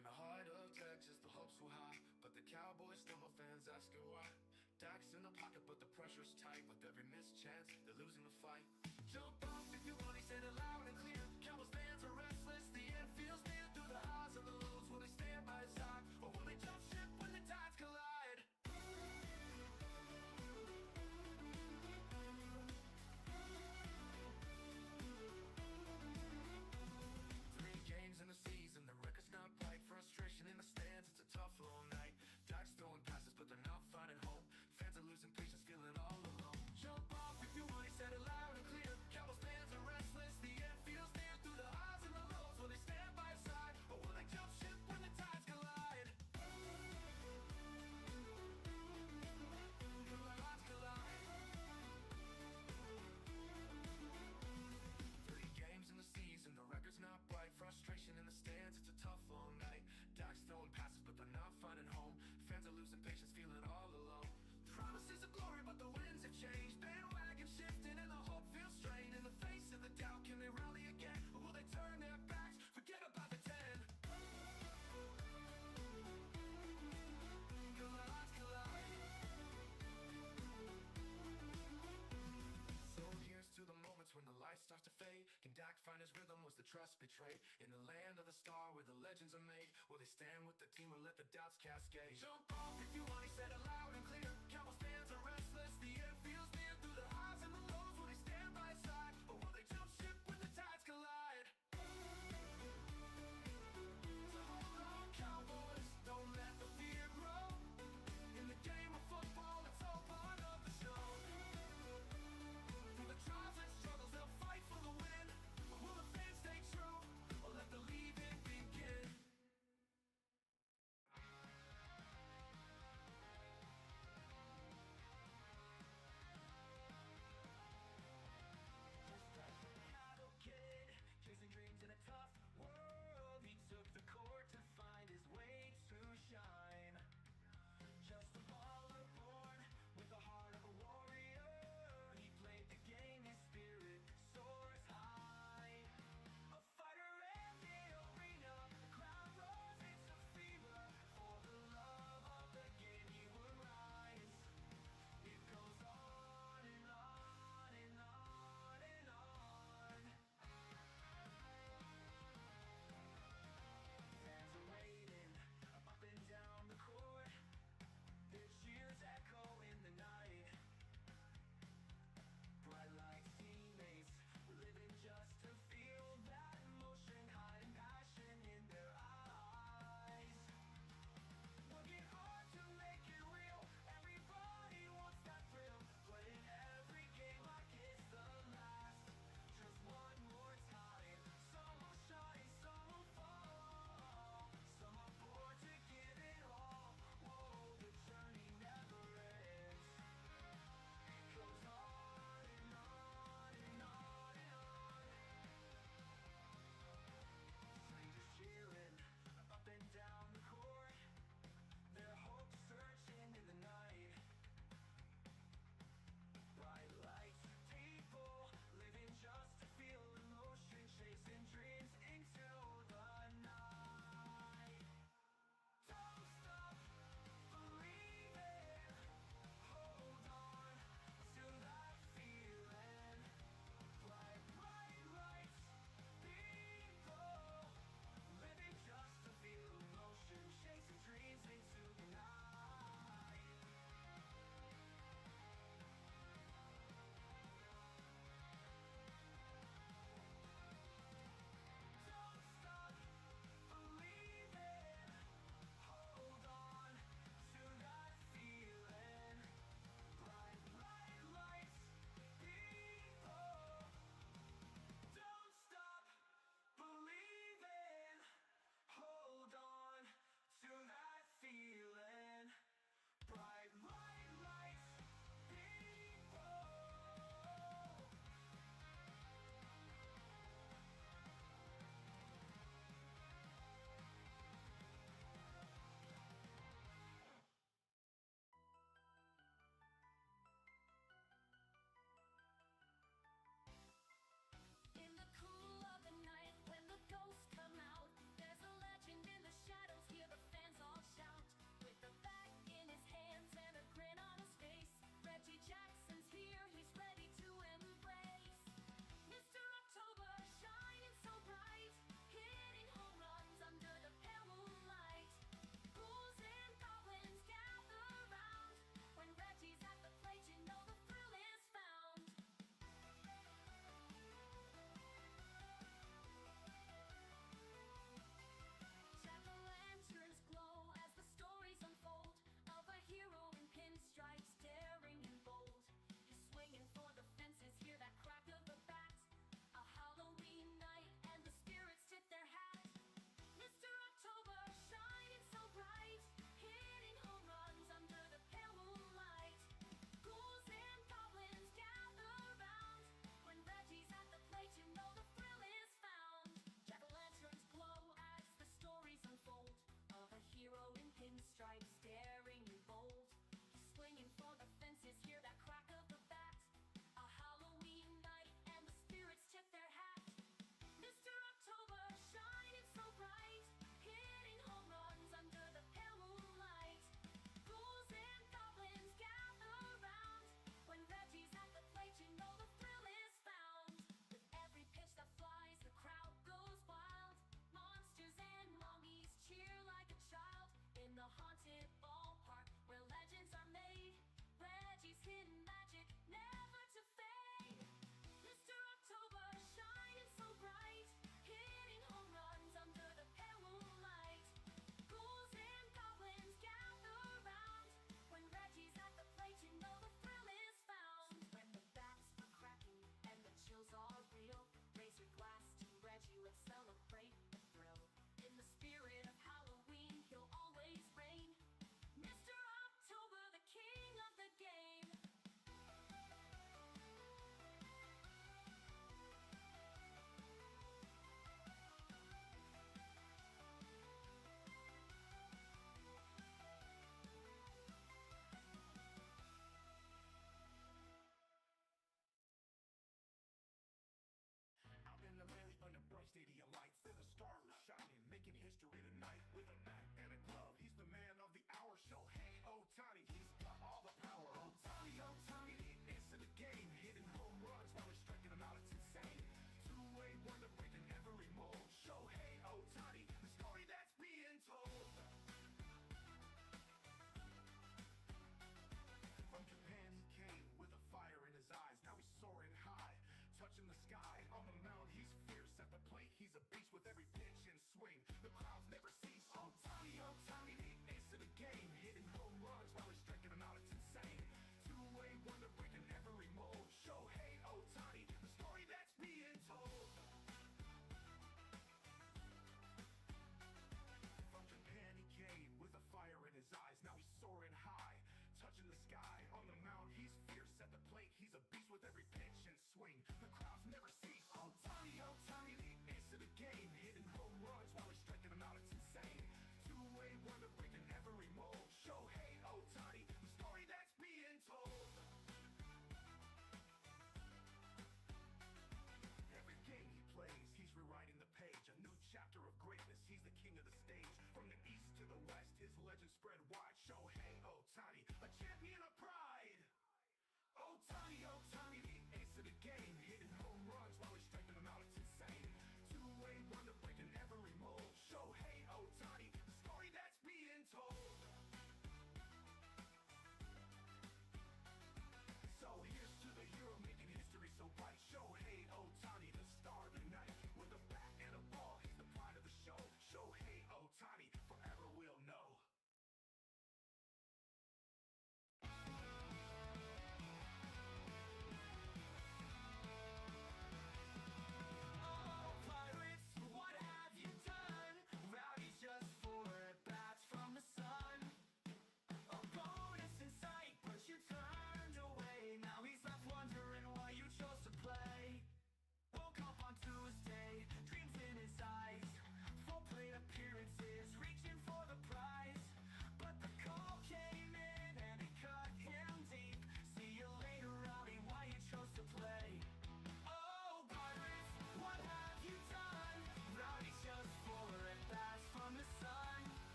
In the heart of Texas, the hopes were high, but the Cowboys stumble, fans asking why. Dax in the pocket, but the pressure's tight. With every missed chance, they're losing the fight. Jump off if you want, he said it loud and clear. Cowboys fans are restless, the end feels near. Through the highs and the lows, will they stand by his side, or will they jump ship when the tides collide? 3 games in the season, the record's not bright. Frustration in the stands, it's a tough long night. Dax throwing passes, but they're not finding home. Fans are losing patience, feeling all alone. Jump off if you want, he said it loud and clear. Cowboys fans are restless, the end feels near. Through the highs and the lows, will they stand by his side, or will they jump ship when the tides collide? When the tides collide. 30 games in the season, the record's not bright. Frustration in the stands, it's a tough long night. Dax throwing passes, but they're not finding home. Fans are losing patience, feeling all alone. Promises of glory, but the winds have changed. Bandwagon shifting and the hope feels strained. In the face of the doubt, can they rally again, or will they turn their backs, forget about the 10? Collide, collide. So here's to the moments when the lights start to fade. Can Dak find his rhythm? Was the trust betrayed? In the land of the star where the legends are made, will they stand with the team or let the doubts cascade? Jump off if you want, he said it loud and clear. Cowboys fans are restless, the end feels near. Through the highs and the lows, will they stand by his side, or will they jump ship when the tides collide? So hold on, Cowboys, don't let the fear grow. In the game of football, it's all part of the show. Through the trials and struggles, they'll fight for the win. But will the fans stay true, or let the leaving begin?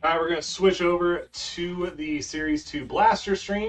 All right, we're going to switch over to the Series 2 Blaster stream.